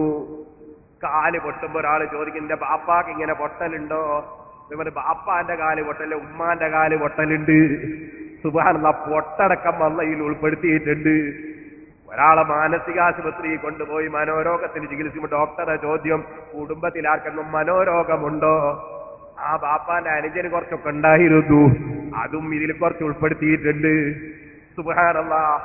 കാല് പൊട്ടുമ്പോ ഒരാൾ ചോദിക്കും, എന്റെ ബാപ്പാക്ക് ഇങ്ങനെ പൊട്ടലുണ്ടോ? ഇവര് ബാപ്പാന്റെ കാല് പൊട്ടല്, ഉമ്മാന്റെ കാല് പൊട്ടലുണ്ട്. സുബ്ഹാനല്ലാഹ്, പൊട്ടടക്കം അല്ലാഹുവിൽ ഉൾപ്പെടുത്തിയിട്ടുണ്ട്. ഒരാളെ മാനസികാശുപത്രിയിൽ കൊണ്ടുപോയി മനോരോഗത്തിന് ചികിത്സിക്കുമ്പോൾ ഡോക്ടറെ ചോദ്യം, കുടുംബത്തിൽ ആർക്കെങ്കിലും മനോരോഗമുണ്ടോ? ആ ബാപ്പാന്റെ അനുജന് കുറച്ചൊക്കെ ഉണ്ടായിരുന്നു, അതും ഇതിൽ കുറച്ച് ഉൾപ്പെടുത്തിയിട്ടുണ്ട്. സുബ്ഹാനല്ലാഹ്,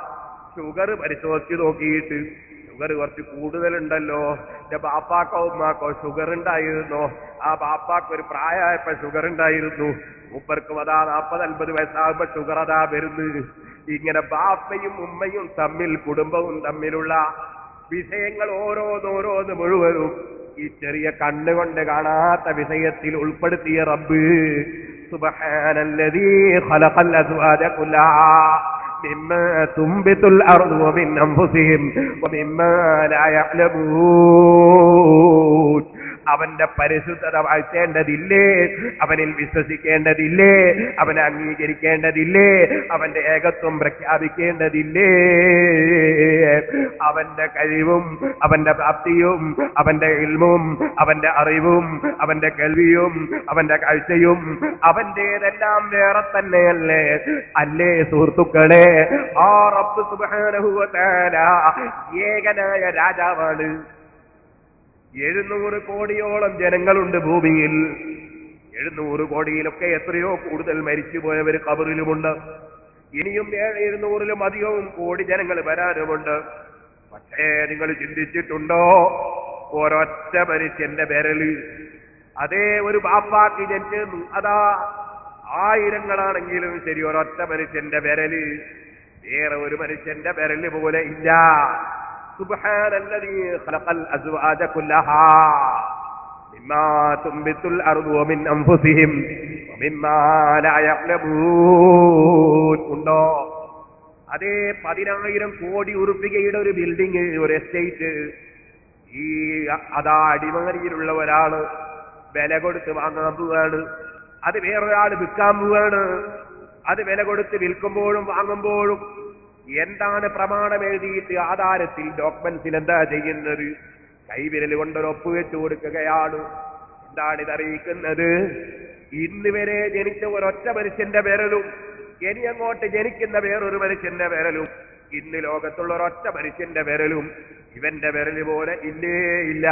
ഷുഗർ പരിശോധിച്ച് നോക്കിയിട്ട് ഷുഗർ കുറച്ച് കൂടുതലുണ്ടല്ലോ. എന്റെ ബാപ്പാക്കോ ഉമ്മാക്കോ ഷുഗർ ഉണ്ടായിരുന്നോ? ആ ബാപ്പാക്ക് ഒരു പ്രായമായപ്പോ ഷുഗർ ഉണ്ടായിരുന്നു, മൂപ്പർക്കും അതാ 40-50 വയസ്സാകുമ്പോ ഷുഗർ അതാ വരുന്നു. ഇങ്ങനെ ബാപ്പയും ഉമ്മയും തമ്മിൽ, കുടുംബവും തമ്മിലുള്ള വിഷയങ്ങൾ ഓരോന്നോരോന്ന് മുഴുവനും ഈ ചെറിയ കണ്ണുകൊണ്ട് കാണാത്ത വിഷയത്തിൽ ഉൾപ്പെടുത്തിയ റബ്ബ്. സുബ്ഹാനല്ലദീ ഖലഖൽ അസ്വാജ കുല്ലഹാ മിമ്മാ തുംബിതുൽ അർദു വമിൻ അൻഫുസിഹിം വമിമ്മാ ലാ യഅലമൂൻ. അവന്റെ പരിശുദ്ധത വാഴ്ത്തേണ്ടതില്ലേ? അവനിൽ വിശ്വസിക്കേണ്ടതില്ലേ? അവനെ അംഗീകരിക്കേണ്ടതില്ലേ? അവന്റെ ഏകത്വം പ്രഖ്യാപിക്കേണ്ടതില്ലേ? അവന്റെ കഴിവും അവന്റെ പ്രാപ്തിയും അവന്റെ ഇൽമും അവന്റെ അറിവും അവന്റെ കേൾവിയും അവന്റെ കാഴ്ചയും അവന്റേതെല്ലാം വേറെ തന്നെയല്ലേ? അല്ലേ സുഹൃത്തുക്കളെ, ആ റബ്ബ് സുബ്ഹാനഹു വ തആല ഏകനായ രാജാവാണ്. 700 കോടിയോളം ജനങ്ങളുണ്ട് ഭൂമിയിൽ. 700 കോടിയിലൊക്കെ എത്രയോ കൂടുതൽ മരിച്ചുപോയവർ ഖബറിലുമുണ്ട്. ഇനിയും 700-ലും അധികവും കോടി ജനങ്ങൾ വരാനുമുണ്ട്. പക്ഷേ നിങ്ങൾ ചിന്തിച്ചിട്ടുണ്ടോ, ഒരൊറ്റ മനുഷ്യന്റെ വിരല്, അതേ ഒരു ബാപ്പാക്ക് ജനിച്ച് അതാ ആയിരങ്ങളാണെങ്കിലും ശരി, ഒരൊറ്റ മനുഷ്യന്റെ വിരല് വേറെ ഒരു മനുഷ്യന്റെ വിരല് പോലെ ഇല്ല. സുബ്ഹാനല്ലദീ ഖലഖൽ അസ്വാജ കുല്ലഹാ മിമ്മാ തുംബിതുൽ അർദു വമിൻ അൻഫുസിഹിം വമിമ്മാ ലാ യഅലമൂൻ. ഉണ്ടോ? അതേ 10,000 കോടി ഉറുപ്പികയുടെ ഒരു ബിൽഡിംഗ്, ഒരു എസ്റ്റേറ്റ്, ഈ അതാ അടിമാലിയിലുള്ള ഒരാള് വില കൊടുത്ത് വാങ്ങാൻ പോവാണ്. അത് വേറൊരാൾ വിൽക്കാൻ പോവാണ്. അത് വില കൊടുത്ത് വിൽക്കുമ്പോഴും വാങ്ങുമ്പോഴും എന്താണ് പ്രമാണം എഴുതിയിട്ട് ആധാരത്തിൽ, ഡോക്യുമെന്റ്സിൽ എന്താ ചെയ്യുന്നത്? കൈവിരൽ കൊണ്ടൊരു ഒപ്പ് വെച്ചു കൊടുക്കുകയാണ്. എന്താണ് ഇതറിയിക്കുന്നത്? ഇന്ന് വരെ ജനിച്ച ഒരൊറ്റ മനുഷ്യന്റെ വിരലും ഇനി അങ്ങോട്ട് ജനിക്കുന്ന വേറൊരു മനുഷ്യന്റെ വിരലും, ഇന്ന് ലോകത്തുള്ള ഒരൊറ്റ മനുഷ്യന്റെ വിരലും ഇവന്റെ വിരല് പോലെ ഇല്ലേ ഇല്ല.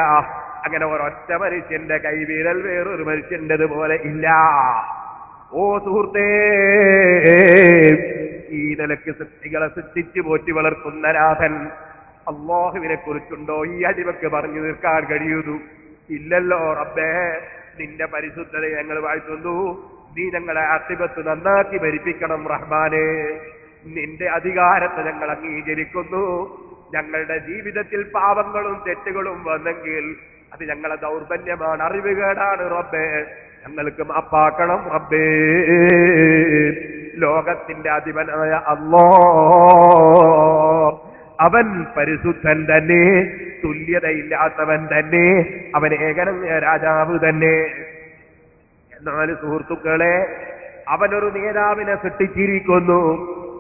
അങ്ങനെ ഒരൊറ്റ മനുഷ്യന്റെ കൈവിരൽ വേറൊരു മനുഷ്യന്റേത് പോലെ ഇല്ല. ഓ സുഹൃത്തേ, ഈ നിലക്ക് സൃഷ്ടികളെ സൃഷ്ടിച്ചു പോറ്റി വളർത്തുന്ന നാഥൻ അല്ലാഹുവിനെ കുറിച്ചുണ്ടോ ഈ അടിമക്ക് പറഞ്ഞു തീർക്കാൻ കഴിയുന്നു? ഇല്ലല്ലോ റബ്ബേ. നിന്റെ പരിശുദ്ധത ഞങ്ങൾ വാഴ്ത്തുന്നു. നീ ഞങ്ങളെ ആഖിബത്ത് നന്നാക്കി ഭരിപ്പിക്കണം റഹ്മാനെ. നിന്റെ അധികാരത്തെ ഞങ്ങൾ അംഗീകരിക്കുന്നു. ഞങ്ങളുടെ ജീവിതത്തിൽ പാപങ്ങളും തെറ്റുകളും വന്നെങ്കിൽ അത് ഞങ്ങളെ ദൗർബല്യമാണ്, അറിവുകേടാണ് റബ്ബേ. ഞങ്ങൾക്ക് മാപ്പാക്കണം റബ്ബേ. ലോകത്തിന്റെ അധിപനായ അല്ലാഹ്, അവൻ പരിശുദ്ധൻ തന്നെ, തുല്യതയില്ലാത്തവൻ തന്നെ, അവൻ ഏകനായ രാജാവ് തന്നെ. എന്നാൽ സുഹൃത്തുക്കളെ, അവനൊരു നേതാവിനെ സൃഷ്ടിച്ചിരിക്കുന്നു,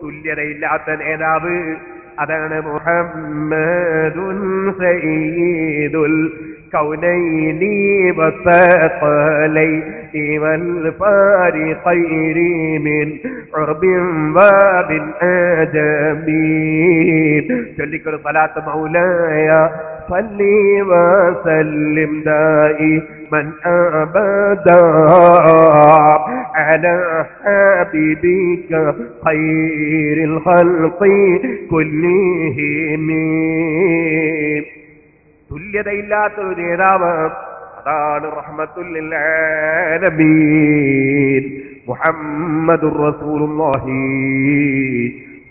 തുല്യതയില്ലാത്ത നേതാവ്. അതാണ് മുഹമ്മദുൻ സയ്യിദുൽ കൗനൈനി വസഖലൈനി വൽ ഫാരിഖൈനി മിൻ ഉർബിൻ വബിൻ ആജമീൻ. ചൊല്ലിക്കൊരു സ്വലാത്ത് മൗലായ സല്ലി വസല്ലിം ദായിമൻ അബദാ അലാ ഹബീബിക ഖൈറിൽ ഖൽഖി കുല്ലിഹിം. തുല്യതയില്ലാത്തൊരു നേതാവ്, അതാണ് റഹ്മത്തുൽ ലിൽ ആലമീൻ മുഹമ്മദുർ റസൂലുള്ളാഹി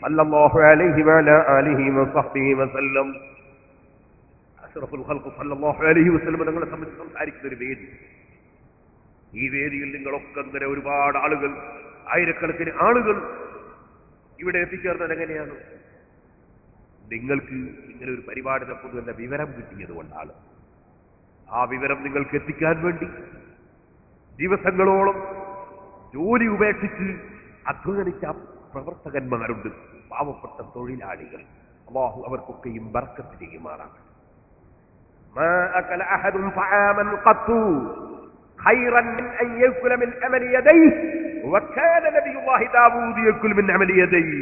സല്ലല്ലാഹു അലൈഹി വഅലാ ആലിഹി വസഹ്ബിഹി വസല്ലം. അഷ്റഫുൽ ഖൽഖ് സല്ലല്ലാഹു അലൈഹി വസല്ലം തങ്ങളെ സംബന്ധിച്ച് സംസാരിക്കുന്ന ഒരു വേദി. ഈ വേദിയിൽ നിങ്ങളൊക്കെ ഇങ്ങനെ ഒരുപാട് ആളുകൾ, ആയിരക്കണക്കിന് ആളുകൾ ഇവിടെ എത്തിച്ചേർന്നത് എങ്ങനെയാണ്? നിങ്ങൾക്ക് ഇങ്ങനെ ഒരു പരിപാടി നടത്തുന്ന വിവരം കിട്ടിയത് കൊണ്ടാണ്. ആ വിവരം നിങ്ങൾക്ക് എത്തിക്കാൻ വേണ്ടി ദിവസങ്ങളോളം ജോലി ഉപേക്ഷിച്ച് അധ്വാനിച്ച പ്രവർത്തകന്മാരുണ്ട്, പാവപ്പെട്ട തൊഴിലാളികൾ. അല്ലാഹു അവർക്കൊക്കെയും ബർക്കത്ത് ചെയ്യുമാറാണ്. മാ അകല അഹദുൻ ഫആമൻ ഖത്തു ഖൈറൻ മിൻ അൻ യഅകുല മിൻ അമലി യദൈഹി വകാന നബിയുല്ലാഹി ദാവൂദ് യഅകുൽ മിൻ അമലി യദൈഹി.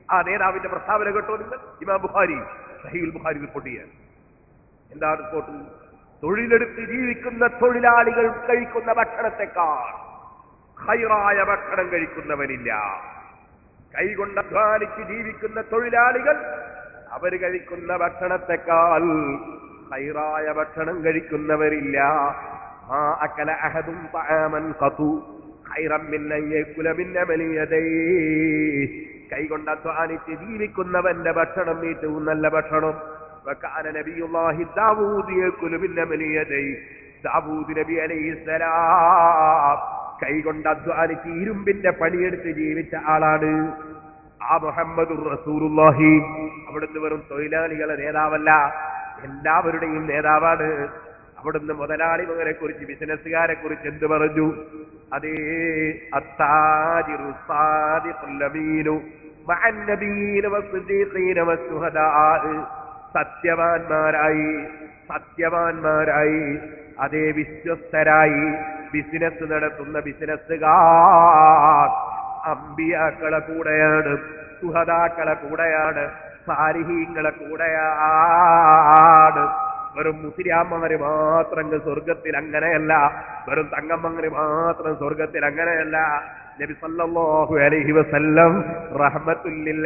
ആ നേതാവിന്റെ പ്രസ്താവന കേട്ടോ നിങ്ങൾ? ഇമാം ബുഖാരി സഹീഹുൽ ബുഖാരി റിപ്പോർട്ട് ചെയ്യാൻ. എന്താണ് റിപ്പോർട്ട്? തൊഴിലെടുത്ത് ജീവിക്കുന്ന തൊഴിലാളികൾ കഴിക്കുന്ന ഭക്ഷണത്തെക്കാൾ ഖൈറായ ഭക്ഷണം കഴിക്കുന്നവനില്ല. കൈകൊണ്ട് അധ്വാനിച്ച് ജീവിക്കുന്ന തൊഴിലാളികൾ അവർ കഴിക്കുന്ന ഭക്ഷണത്തെക്കാൾ ഖൈറായ ഭക്ഷണം കഴിക്കുന്നവരില്ല. മാ അകല അഹദുൻ തആമൻ ഖതു ഖൈറൻ മിൻ അൻ യഅകുല മിൻ അമലി യദൈഹി. കൈകൊണ്ട് അധ്വാനിച്ച് ജീവിക്കുന്നവന്റെ ഭക്ഷണം ഏറ്റവും നല്ല ഭക്ഷണം. വകാന നബിയുല്ലാഹി ദാവൂദ് യഅകുലു മിൻ അമലി യദൈഹി. ദാവൂദ് നബി അലൈഹിസ്സലാം കൈകൊണ്ട് അധ്വാനിച്ച് ഇരുമ്പിന്റെ പണിയെടുത്ത് ജീവിച്ച ആളാണ്. ആ മുഹമ്മദുർ റസൂലുള്ളാഹി അവിടുന്ന് വെറും തൊഴിലാളികളെ നേതാവല്ല, എല്ലാവരുടെയും നേതാവാണ്. അവിടുന്ന് മുതലാളിമാരെ കുറിച്ച്, ബിസിനസ്സുകാരെ കുറിച്ച് എന്ത് പറഞ്ഞു? അതേ അത്താജിറു സാദിഖുൽ അമീനു മഅൻ നബിയ്യീന വസ്സദീഖീന വസ്സുഹദാ. സത്യവാന്മാരായി അതേ വിശ്വസ്തരായി ബിസിനസ് നടത്തുന്ന ബിസിനസ്സുകാർ അമ്പിയാക്കളെ കൂടെയാണ്, സുഹദാക്കളെ കൂടെയാണ്, സാലിഹീങ്ങളെ കൂടെയാണ്. വെറും മുസ്ലിയാന്മാര് മാത്രം സ്വർഗത്തിൽ അങ്ങനെയല്ല, വെറും തങ്ങമ്മമാര് മാത്രം സ്വർഗത്തിൽ അങ്ങനെയല്ല. നബി സല്ലല്ലാഹു അലൈഹി വസല്ലം റഹ്മത്തുൽ ലിൽ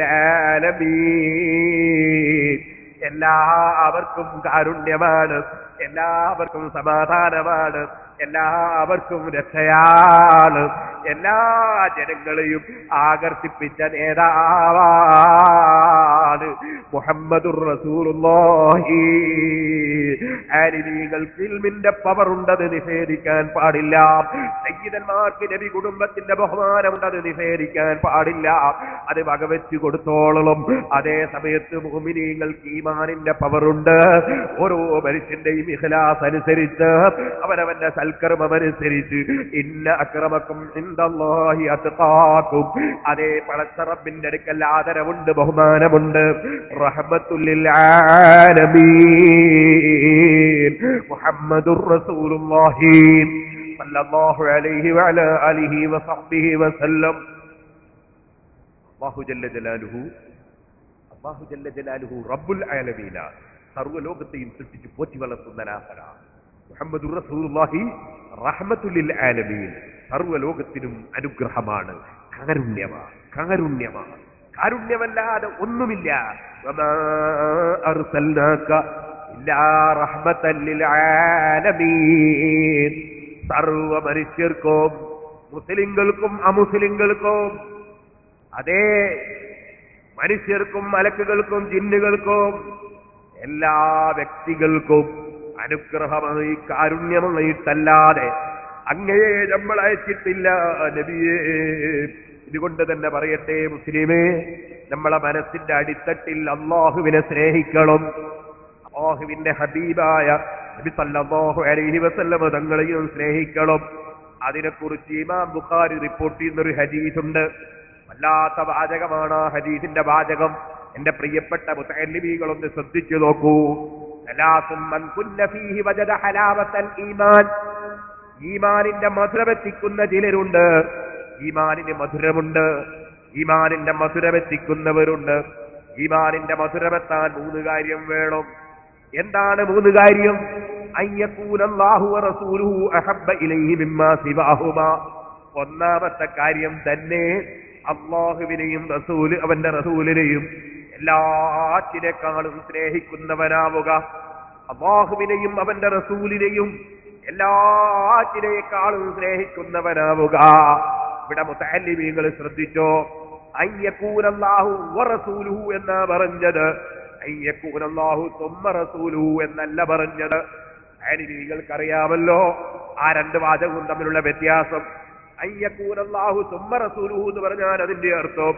ആലമീൻ. എല്ലാവർക്കും കാരുണ്യമാണ്, എല്ലാവർക്കും സമാധാനമാണ്, എല്ലാവർക്കും രക്ഷയാണ്, എല്ലാ ജനങ്ങളെയും ആകർഷിപ്പിച്ച നേതാവാണ് മുഹമ്മദുർ റസൂലുള്ളാഹി. ആലിമീങ്ങൾക്ക് ഇൽമിന്റെ പവർ ഉണ്ടത് നിഷേധിക്കാൻ പാടില്ല. സയ്യിദന്മാർക്ക് നബി കുടുംബത്തിന്റെ ബഹുമാനമുണ്ടത് നിഷേധിക്കാൻ പാടില്ല. അത് വകവെച്ചു കൊടുത്തോളം. അതേ സമയത്ത് മുഅ്മിനീങ്ങൾക്ക് ഈമാനിന്റെ പവറുണ്ട്. ഓരോ മനുഷ്യന്റെയും ഇഖ്ലാസ് അനുസരിച്ച്, അവനവന്റെ സൽക്കർമ്മമനുസരിച്ച്, ഇന്ന അക്രമക്കും ഇൻദല്ലാഹി അത്ഖാക്കും. അതേ പടച്ച റബ്ബിന്റെ അടുക്കൽ ആദരവുണ്ട്, ബഹുമാനമുണ്ട്. റഹ്മത്തുൽ ലിൽ ആലമീൻ മുഹമ്മദുർ റസൂലുള്ളാഹി സല്ലല്ലാഹു അലൈഹി വഅലാ ആലിഹി വസഹ്ബിഹി വസല്ലം. അല്ലാഹു ജല്ല ജലാലുഹു റബ്ബുൽ ആലമീന, സർവ്വലോകത്തെയും സൃഷ്ടിച്ച് പോറ്റി വളർത്തുന്ന നാഥനാണ് മുഹമ്മദുർ റസൂലുള്ളാഹി. റഹ്മത്തുൽ ലിൽ ആലമീൻ, സർവ്വലോകത്തിനും അനുഗ്രഹമാണ്, കാരുണ്യമാണ്. കാരുണ്യമല്ലാതെ ഒന്നുമില്ല. വമാ അർസൽനാക ഇല്ലാ റഹ്മത്തൻ ലിൽ ആലമീൻ. സർവ്വ മനുഷ്യർക്കും, മുസ്ലിങ്ങൾക്കും അമുസ്ലിങ്ങൾക്കും, അതേ മനുഷ്യർക്കും മലക്കുകൾക്കും ജിന്നുകൾക്കും എല്ലാ വ്യക്തികൾക്കും അനുഗ്രഹമായി കാരുണ്യമായിട്ടല്ലാതെ അങ്ങയെ നമ്മൾ അയച്ചിട്ടില്ല നബിയേ. ഇതുകൊണ്ട് തന്നെ പറയട്ടെ മുസ്ലിമേ, നമ്മളെ മനസ്സിന്റെ അടിത്തട്ടിൽ അല്ലാഹുവിനെ സ്നേഹിക്കണം. അല്ലാഹുവിന്റെ ഹബീബായ നബി സല്ലല്ലാഹു അലൈഹി വസല്ലം തങ്ങളെയും സ്നേഹിക്കണം. അതിനെക്കുറിച്ച് ഇമാം ബുഖാരി റിപ്പോർട്ട് ചെയ്യുന്നൊരു ഹദീസുണ്ട്. വല്ലാത്ത വാചകമാണ് ആ ഹദീസിന്റെ വാചകം. എന്റെ പ്രിയപ്പെട്ട മുതഅല്ലിമീങ്ങളൊന്ന് ശ്രദ്ധിച്ചു നോക്കൂ. സലാസുൻ മൻ കുന്ന ഫീഹി വജദ ഹലാവത്തൽ ഈമാൻ. ഈമാനിന്റെ മധുരമെത്തിക്കുന്ന ചിലരുണ്ട്. ഈമാനിന് മധുരമുണ്ട്. ഈമാനിന്റെ മധുരമെത്തിക്കുന്നവരുണ്ട്. ഈമാനിന്റെ മധുരമെത്താൻ 3 കാര്യം വേണം. എന്താണ് 3 കാര്യം? അയ്യകൂനല്ലാഹു വറസൂലുഹു അഹബ്ബ ഇലൈഹി മിമ്മാ സിവാഹുമാ. ഒന്നാമത്തെ കാര്യം തന്നെ അല്ലാഹുവിനെയും അവന്റെ റസൂലിനെയും എല്ലാറ്റിനേക്കാളും സ്നേഹിക്കുന്നവനാവുക. അല്ലാഹുവിനെയും അവന്റെ റസൂലിനെയും എല്ലാറ്റിനേക്കാളും സ്നേഹിക്കുന്നവനാവുക. ഇവിടെ മുതഅല്ലിമീങ്ങൾ ശ്രദ്ധിച്ചോ, അയ്യകൂനല്ലാഹു വറസൂലുഹു എന്നാ പറഞ്ഞത്. അയ്യകൂനല്ലാഹു തുമ്മ റസൂലുഹു എന്നല്ല പറഞ്ഞത്. നിങ്ങൾക്കറിയാമല്ലോ ആ 2 വാചകവും തമ്മിലുള്ള വ്യത്യാസം. അയ്യകൂനല്ലാഹു തുമ്മ റസൂലുഹു എന്ന് പറഞ്ഞാൽ അതിന്റെ അർത്ഥം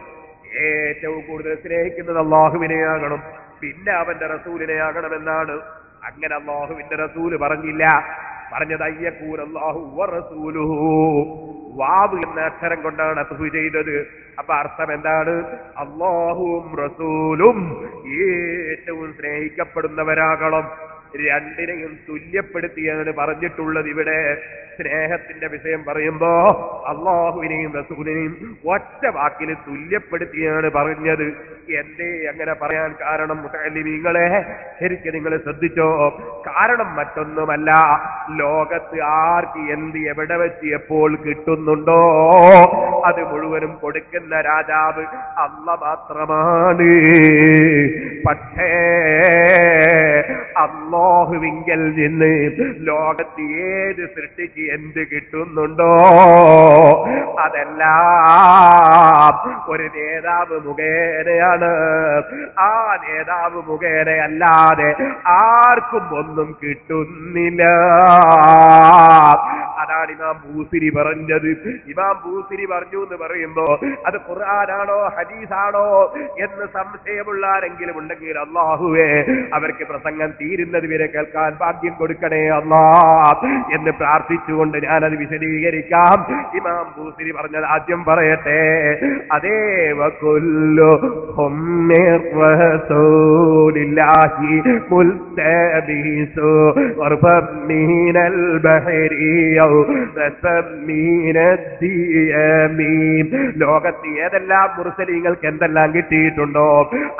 ഏറ്റവും കൂടുതൽ സ്നേഹിക്കുന്നത് അല്ലാഹുവിനെയാകണം, പിന്നെ അവന്റെ റസൂലിനെയാകണമെന്നാണ്. അങ്ങനെ അല്ലാഹുവിന്റെ റസൂല് പറഞ്ഞില്ല. പറഞ്ഞത് അയ്യകൂനല്ലാഹു വറസൂലുഹു. വാവ് എന്ന അക്ഷരം കൊണ്ടാണ് അത്ഫു ചെയ്തത്. അപ്പൊ അർത്ഥം എന്താണ്? അല്ലാഹുവും റസൂലും ഏറ്റവും സ്നേഹിക്കപ്പെടുന്നവരാകണം. രണ്ടിനെയും തുല്യപ്പെടുത്തിയാണ് പറഞ്ഞിട്ടുള്ളത്. ഇവിടെ സ്നേഹത്തിന്റെ വിഷയം പറയുമ്പോ അല്ലാഹുവിനെയും റസൂലിനെയും ഒറ്റ വാക്കിൽ തുല്യപ്പെടുത്തിയാണ് പറഞ്ഞത്. എന്തേ അങ്ങനെ പറയാൻ കാരണം? മുതഅല്ലിമീങ്ങളെ ശരിക്കും നിങ്ങൾ ശ്രദ്ധിച്ചോ. കാരണം മറ്റൊന്നുമല്ല, ലോകത്ത് ആർക്ക് എന്ത് എവിടെ വെച്ച് എപ്പോൾ കിട്ടുന്നുണ്ടോ അത് മുഴുവനും കൊടുക്കുന്ന രാജാവ് അല്ലാഹ് മാത്രമാണ്. പക്ഷേ അല്ലാഹുവിങ്കൽ നിന്ന് ലോകത്ത് ഏത് സൃഷ്ടിക്ക് എന്ത് കിട്ടുന്നുണ്ടോ അതെല്ലാം ഒരു നേതാവ് മുഖേനയാണ്. ആ നേതാവ് മുഖേനയല്ലാതെ ആർക്കും ഒന്നും കിട്ടുന്നില്ല. അതാണ് ഇമാം ബൂസിരി പറഞ്ഞത്. ഇമാം ബൂസിരി പറഞ്ഞു എന്ന് പറയുമ്പോ അത് ഖുർആനാണോ ഹദീസാണോ എന്ന് സംശയമുള്ള ആരെങ്കിലും ഉണ്ടെങ്കിൽ അല്ലാഹുവേ അവർക്ക് പ്രസംഗം തീരുന്നത് വരെ കേൾക്കാൻ ഭാഗ്യം കൊടുക്കണേ അല്ലാഹ് എന്ന് പ്രാർത്ഥിച്ചുകൊണ്ട് ഞാനത് വിശദീകരിക്കാം. ഇമാം ബൂസിരി പറഞ്ഞത് ആദ്യം പറയട്ടെ. അതേ വകുല്ലു റസൂലില്ലാഹി മുൽതബിസു ഖർബൻ മിനൽ ബഹരി ഔ റസമിനദ്ദിയമി. ലോകത്ത് ഏതെല്ലാം മുർസലീങ്ങൾക്ക് എന്തെല്ലാം കിട്ടിയിട്ടുണ്ടോ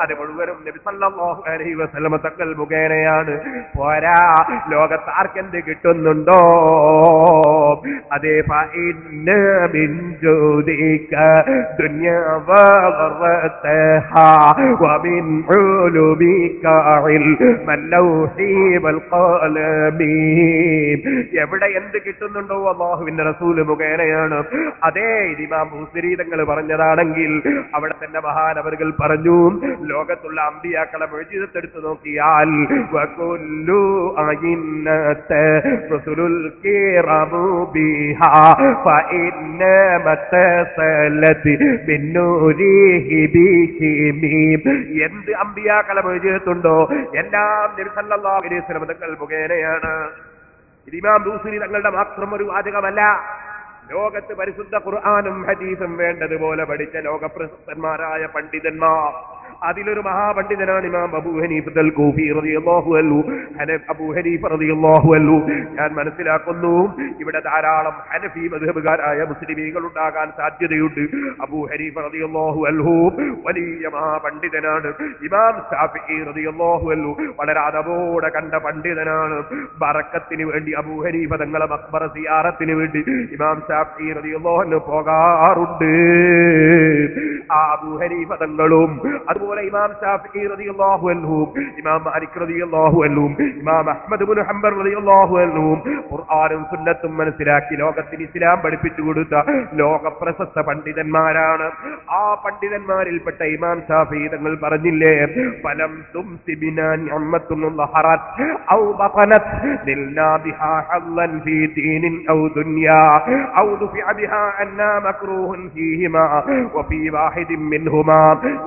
അത് മുഴുവനും നബി സല്ലല്ലാഹു അലൈഹി വസല്ലം തങ്ങൾ മുഖേനയാണ്. പോരാ, ലോകത്ത് ആർക്കെന്ത് കിട്ടുന്നുണ്ടോ അതേ ഫഇന്ന മിൻ ജൂദിക ദുനിയാ വഗറതഹാ വമിൻ ഉലുമിക ഇൽമൽ ലൗഹി വൽ ഖലമി. എവിടെ എന്ത് കിട്ടുന്നുണ്ടോ അല്ലാഹുവിന്റെ റസൂൽ മുഖേനയാണ്. അതേ ഇമാം ബൂസിരി തങ്ങൾ പറഞ്ഞതാണെങ്കിൽ അവിടെ തന്നെ മഹാനവറുകൾ പറഞ്ഞു, ലോകത്തുള്ള അമ്പിയാക്കളെ മുഅ്ജിസത്ത് എടുത്തു നോക്കിയാൽ വകുല്ലു അയിന്നത റസൂലുൽ കിറാമു ബിഹാ ഫഇന്ന മതസലത് ബിന്നൂരിഹി ബിഹിമി. എന്ത് അമ്പിയാക്കളെ മുഅ്ജിസത്തുണ്ടോ എല്ലാം നബി സല്ലല്ലാഹു അലൈഹി വസല്ലം തങ്ങൾ മുഖേനയാണ്. ഇമാം ബൂസിരി തങ്ങളുടെ മാത്രം ഒരു വാചകമല്ല. ലോകത്ത് പരിശുദ്ധ ഖുർആനും ഹദീസും വേണ്ടതുപോലെ പഠിച്ച ലോകപ്രശസ്തന്മാരായ പണ്ഡിതന്മാർ, അതിലൊരു മഹാപണ്ഡിതനാണ് ഇമാം അബൂ ഹനീഫത്തുൽ കൂഫി റളിയല്ലാഹു അൻഹു. അബൂ ഹനീഫ റളിയല്ലാഹു അൻഹു, ഞാൻ മനസ്സിലാക്കുന്നു ഇവിടെ ധാരാളം ഹനഫി മദ്ഹബുകാരായ മുസ്ലിമീങ്ങൾ ഉണ്ടാകാൻ സാധ്യതയുണ്ട്. അബൂ ഹനീഫ റളിയല്ലാഹു അൻഹു വലിയ മഹാപണ്ഡിതനാണ്. ഇമാം ശാഫിഈ റളിയല്ലാഹു അൻഹു വളരെ അതവോടെ കണ്ട പണ്ഡിതനാണ്. ബറക്കത്തിന് വേണ്ടി അബൂ ഹനീഫ തങ്ങളെ മഖ്ബറ സിയാറത്തിന് വേണ്ടി ഇമാം ശാഫിഈ റളിയല്ലാഹു അൻഹു പോകാറുണ്ട്. ആ അബൂ ഹനീഫ തങ്ങളും അതുപോലെ ഇമാം ശാഫിഈ റളിയല്ലാഹു അൻഹു, ഇമാം മാലിക് റളിയല്ലാഹു അൻഹു, ഇമാം അഹ്മദ് ഇബ്നു ഹംബൽ റളിയല്ലാഹു അൻഹു ഖുർആനും സുന്നത്തും മനസ്സിലാക്കി ലോകത്തിന് ഇസ്ലാം പഠിപ്പിച്ചു കൊടുത്ത ലോക പ്രശസ്ത പണ്ഡിതന്മാരാണ്. ആ പണ്ഡിതന്മാരിൽപ്പെട്ട ഇമാം ശാഫിഈ തങ്ങൾ പറഞ്ഞില്ലേ, ഫലം തുംസിബിനാ നിഅമത്തുൻ ലഹറത് ഔ ബഖനത് ദിൽനാ ബിഹാ ഹല്ലൻ ഫീ ദീനിൻ ഔ ദുനിയാ ഔ ദുഫിഅ ബിഹാ അന്നാ മക്റൂഹുൻ ഫീഹിമാ വഫീ വാഹിദിൻ മിൻഹുമാ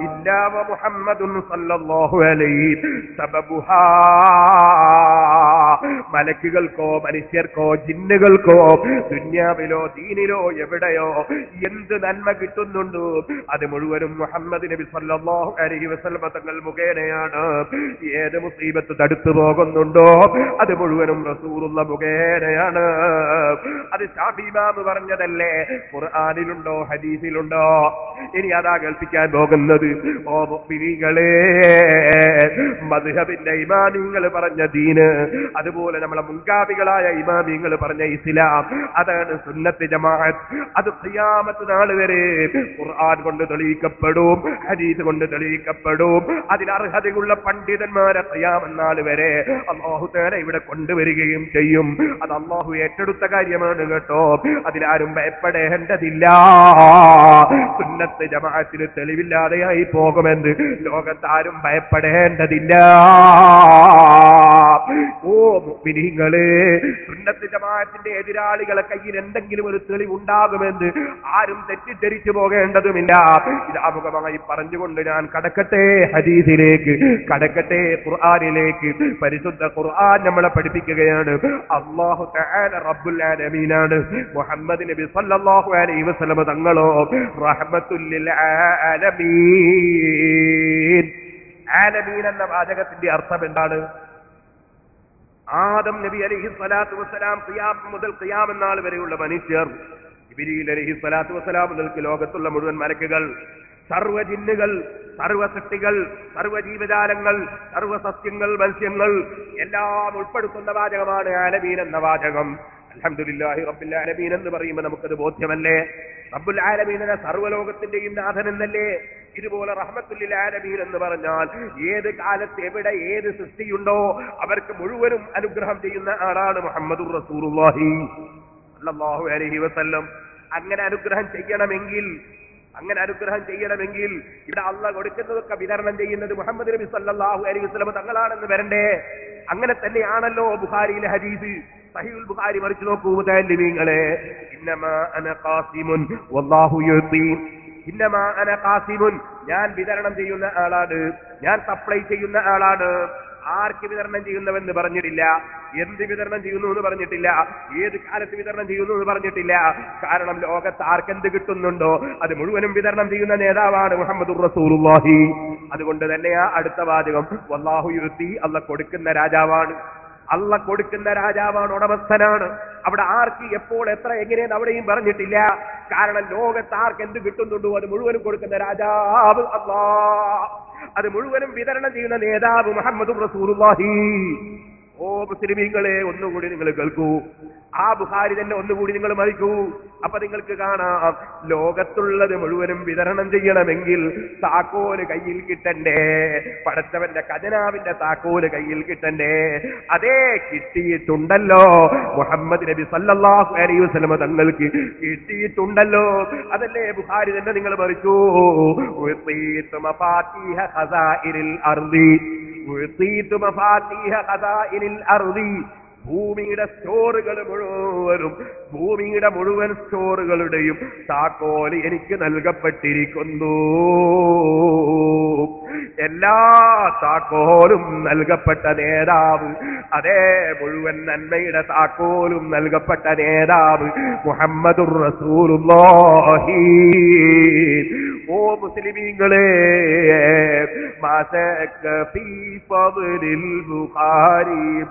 ഇല്ലാ മുഹമ്മദുൻ സല്ലല്ലാഹു അലൈഹി സബബുഹാ. മലക്കുകൾക്കോ മനുഷ്യർക്കോ ജിന്നുകൾക്കോ ദുനിയാവിലോ ദീനിലോ എവിടെയോ എന്ത് നന്മ കിട്ടുന്നുണ്ടോ അത് മുഴുവനും മുഹമ്മദ് നബി സല്ലല്ലാഹു അലൈഹി വസല്ലം തങ്ങൾ മുഖേനയാണ്. ഏത് മുസീബത്ത് തടുത്തു പോകുന്നുണ്ടോ അത് മുഴുവനും റസൂലുള്ള മുഖേനയാണ്. അത് ശാഫി ഇമാം പറഞ്ഞതല്ലേ, ഖുർആനിലുണ്ടോ ഹദീസിലുണ്ടോ? ഇനി അതാ കേൾപ്പിക്കാൻ പോകുന്നത്. ഓ മുഅ്മിനീങ്ങളെ, മദ്ഹബിന്റെ ഇമാമിങ്ങൾ പറഞ്ഞ ദീന്, അതുപോലെ നമ്മളെ മുൻഗാമികളായ ഇമാമിങ്ങൾ പറഞ്ഞ ഇസ്ലാം, അതാണ് സുന്നത്ത് ജമാഅത്ത്. അത് ഖിയാമത്ത് നാൾ വരെ ഖുർആൻ കൊണ്ട് തെളിയിക്കപ്പെടും, ഹദീസ് കൊണ്ട് തെളിയിക്കപ്പെടും. അതിൽ അർഹതയുള്ള പണ്ഡിതന്മാരെ ഖിയാമത്ത് നാൾ വരെ അല്ലാഹു തആല ഇവിടെ കൊണ്ടുവരികയും ചെയ്യും. അത് അല്ലാഹു ഏറ്റെടുത്ത കാര്യമാണ് കേട്ടോ. അതിലാരും ഭയപ്പെടേണ്ടതില്ല. സുന്നത്ത് ജമാഅത്തിന് തെളിവില്ലാതെയായി പോകുമെന്ന് ലോകത്താരും ഭയപ്പെടേണ്ടതില്ല. ഓ മുഅ്മിനീങ്ങളെ, സുന്നത്ത് ജമാഅത്തിന്റെ എതിരാളികളെ കയ്യിൽ എന്തെങ്കിലും ഒരു തെളിവുണ്ടാകുമെന്ന് ആരും തെറ്റിദ്ധരിച്ചു പോകേണ്ടതുമില്ല. ഇത് ആമുഖമായി പറഞ്ഞുകൊണ്ട് ഞാൻ കടക്കട്ടെ ഹദീസിലേക്ക്, കടക്കട്ടെ ഖുർആനിലേക്ക്. പരിശുദ്ധ ഖുർആൻ നമ്മളെ പഠിപ്പിക്കുകയാണ് അല്ലാഹു തആല റബ്ബുൽ ആലമീനാണ്. മുഹമ്മദ് നബി സല്ലല്ലാഹു അലൈഹി വസല്ലം തങ്ങളോ റഹ്മത്തുൽ ലിൽ ആലമീൻ. ആലമീൻ എന്ന വാചകത്തിന്റെ അർത്ഥം എന്താണ്? ആദം നബി അലൈഹി സ്വലാത്തു വസ്സലാം ഖിയാമത്ത് മുതൽ ഖിയാമത്ത് നാൾ വരെയുള്ള മനുഷ്യർ, ജിബ്രീൽ അലൈഹി സ്വലാത്തു വസ്സലാം മുതൽക്ക് ലോകത്തുള്ള മുഴുവൻ മലക്കുകൾ, സർവ്വ ജിന്നുകൾ, സർവ്വ സൃഷ്ടികൾ, സർവ്വ ജീവജാലങ്ങൾ, സർവ്വ സസ്യങ്ങൾ, മത്സ്യങ്ങൾ എല്ലാം ഉൾപ്പെടുത്തുന്ന വാചകമാണ് ആലമീൻ എന്ന വാചകം. അൽഹംദുലില്ലാഹി റബ്ബിൽ ആലമീൻ എന്ന് പറയുമ്പോൾ നമുക്കത് ബോധ്യമല്ലേ? റബ്ബുൽ ആലമീൻ എന്ന സർവ്വലോകത്തിന്റെയും നാഥൻ എന്നല്ലേ? ഇതുപോലെ റഹ്മത്തുൽ ലിൽ ആലമീൻ എന്ന് പറഞ്ഞാൽ ഏത് കാലത്ത് എവിടെ ഏത് സൃഷ്ടിയുണ്ടോ അവർക്ക് മുഴുവനും അനുഗ്രഹം ചെയ്യുന്ന ആളാണ് മുഹമ്മദുർ റസൂലുള്ളാഹി സല്ലല്ലാഹു അലൈഹി വസല്ലം. അങ്ങനെ അനുഗ്രഹം ചെയ്യണമെങ്കിൽ ഇവിടെ അള്ളാഹ് കൊടുക്കുന്നതൊക്കെ വിതരണം ചെയ്യുന്നത് മുഹമ്മദ് നബി സല്ലല്ലാഹു അലൈഹി വസല്ലം തങ്ങളാണെന്ന് വരണ്ടേ? അങ്ങനെ തന്നെയാണല്ലോ ബുഖാരിയിലെ ഹദീസ്. സഹീഹുൽ ബുഖാരി മറിച്ച് നോക്കൂ മുതല്ലിമീങ്ങളെ. ഇന്നമാ അന ഖാസിമുൻ വല്ലാഹു യുതി. ഇന്നമാ അന ഖാസിമുൻ, ഞാൻ വിതരണം ചെയ്യുന്ന ആളാണ്, ഞാൻ സപ്ലൈ ചെയ്യുന്ന ആളാണ്. ആർക്ക് വിതരണം ചെയ്യുന്നവെന്ന് പറഞ്ഞിട്ടില്ല, എന്ത് വിതരണം ചെയ്യുന്നു എന്ന് പറഞ്ഞിട്ടില്ല, ഏത് കാലത്ത് വിതരണം ചെയ്യുന്നു എന്ന് പറഞ്ഞിട്ടില്ല. കാരണം ലോകത്ത് ആർക്കെന്ത് കിട്ടുന്നുണ്ടോ അത് മുഴുവനും വിതരണം ചെയ്യുന്ന നേതാവാണ് മുഹമ്മദുർ റസൂലുള്ളാഹി. അതുകൊണ്ട് തന്നെയാ അടുത്ത വാചകം വല്ലാഹു യുതി, അല്ലാഹ് കൊടുക്കുന്ന രാജാവാണ്. അല്ലാഹ് കൊടുക്കുന്ന രാജാവാണ്, ഉടമസ്ഥനാണ്. അവിടെ ആർക്ക് എപ്പോൾ എത്ര എങ്ങനെയെന്ന് അവിടെയും പറഞ്ഞിട്ടില്ല. കാരണം ലോകത്ത് ആർക്ക് എന്ത് കിട്ടുന്നുണ്ടോ അത് മുഴുവനും കൊടുക്കുന്ന രാജാവ് അല്ലാഹ്. അത് മുഴുവനും വിതരണം ചെയ്യുന്ന നേതാവ് മുഹമ്മദുർ റസൂലുള്ളാഹി. ഓ മുസ്ലിമീങ്ങളെ, ഒന്നുകൂടി നിങ്ങൾ കേൾക്കൂ, ആ ബുഖാരി തന്നെ ഒന്നുകൂടി നിങ്ങൾ മറിക്കൂ. അപ്പൊ നിങ്ങൾക്ക് കാണാം, ലോകത്തുള്ളത് മുഴുവനും വിതരണം ചെയ്യണമെങ്കിൽ താക്കോല് കയ്യിൽ കിട്ടണ്ടേ? പടച്ചവന്റെ ഖജനാവിന്റെ താക്കോല് കയ്യിൽ കിട്ടണ്ടേ? അതേ കിട്ടിയിട്ടുണ്ടല്ലോ, മുഹമ്മദ് നബി സല്ലല്ലാഹു അലൈഹി വസല്ലം തങ്ങൾക്ക് കിട്ടിയിട്ടുണ്ടല്ലോ. അതല്ലേ ബുഖാരി തന്നെ നിങ്ങൾ മറിക്കൂ. മഫാത്തിഹ ഖസാഇനിൽ അർദി, മഫാത്തിഹ ഖസാഇനിൽ അർദി. ഭൂമിയുടെ സ്റ്റോറുകൾ മുഴുവനും, ഭൂമിയുടെ മുഴുവൻ സ്റ്റോറുകളുടെയും താക്കോല് എനിക്ക് നൽകപ്പെട്ടിരിക്കുന്നു. എല്ലാ താക്കോലും നൽകപ്പെട്ട നേതാവ്, അതേ മുഴുവൻ നന്മയുടെ താക്കോലും നൽകപ്പെട്ട നേതാവ് മുഹമ്മദുർ റസൂലുള്ളാഹി. ഓ മുസ്ലിമീങ്ങളെ,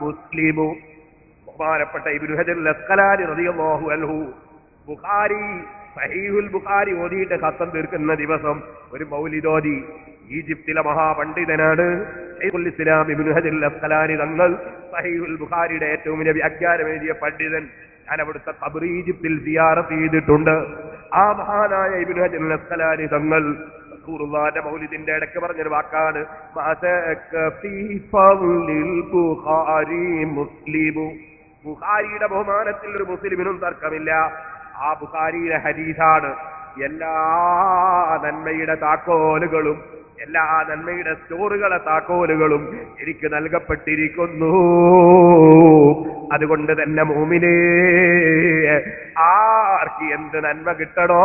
മുസ്ലിമു ബഹുമാനപ്പെട്ട ഇബ്നു ഹജർ അസ്ഖലാനി റളിയല്ലാഹു അൻഹു ബുഖാരി സഹീഹുൽ ബുഖാരി ഓതിയിട്ട് ഖത്തം തീർക്കുന്ന ദിവസം ഒരു മൗലിദ് ഓതി. ഈജിപ്തിലെ മഹാപണ്ഡിതനാണ് ശൈഖുൽ ഇസ്ലാം ഇബ്നു ഹജർ അസ്ഖലാനി തങ്ങൾ. സഹീഹുൽ ബുഖാരിയുടെ ഏറ്റവും വലിയ വ്യാഖ്യാനം എഴുതിയ പണ്ഡിതൻ. ഞാൻ അവിടുത്തെ ഖബർ ഈജിപ്തിൽ സിയാറത്ത് ചെയ്തിട്ടുണ്ട്. ആ മഹാനായ ഇബ്നു ഹജർ അസ്ഖലാനി തങ്ങൾ റസൂലുള്ളാഹിന്റെ മൗലിദിന്റെ ഇടയ്ക്ക് പറഞ്ഞൊരു വാക്കാണ് ബുഖാരിയുടെ ബഹുമാനത്തിൽ ഒരു മുസ്ലിമിനും തർക്കമില്ല. ആ ബുഖാരിയിലെ ഹദീസാണ്. എല്ലാ നന്മയുടെ താക്കോലുകളും, എല്ലാ നന്മയുടെ സ്റ്റോറുകളെ താക്കോലുകളും എനിക്ക് നൽകപ്പെട്ടിരിക്കുന്നു. അതുകൊണ്ട് തന്നെ മുഅ്മിനേ, ആർക്ക് എന്ത് നന്മ കിട്ടണോ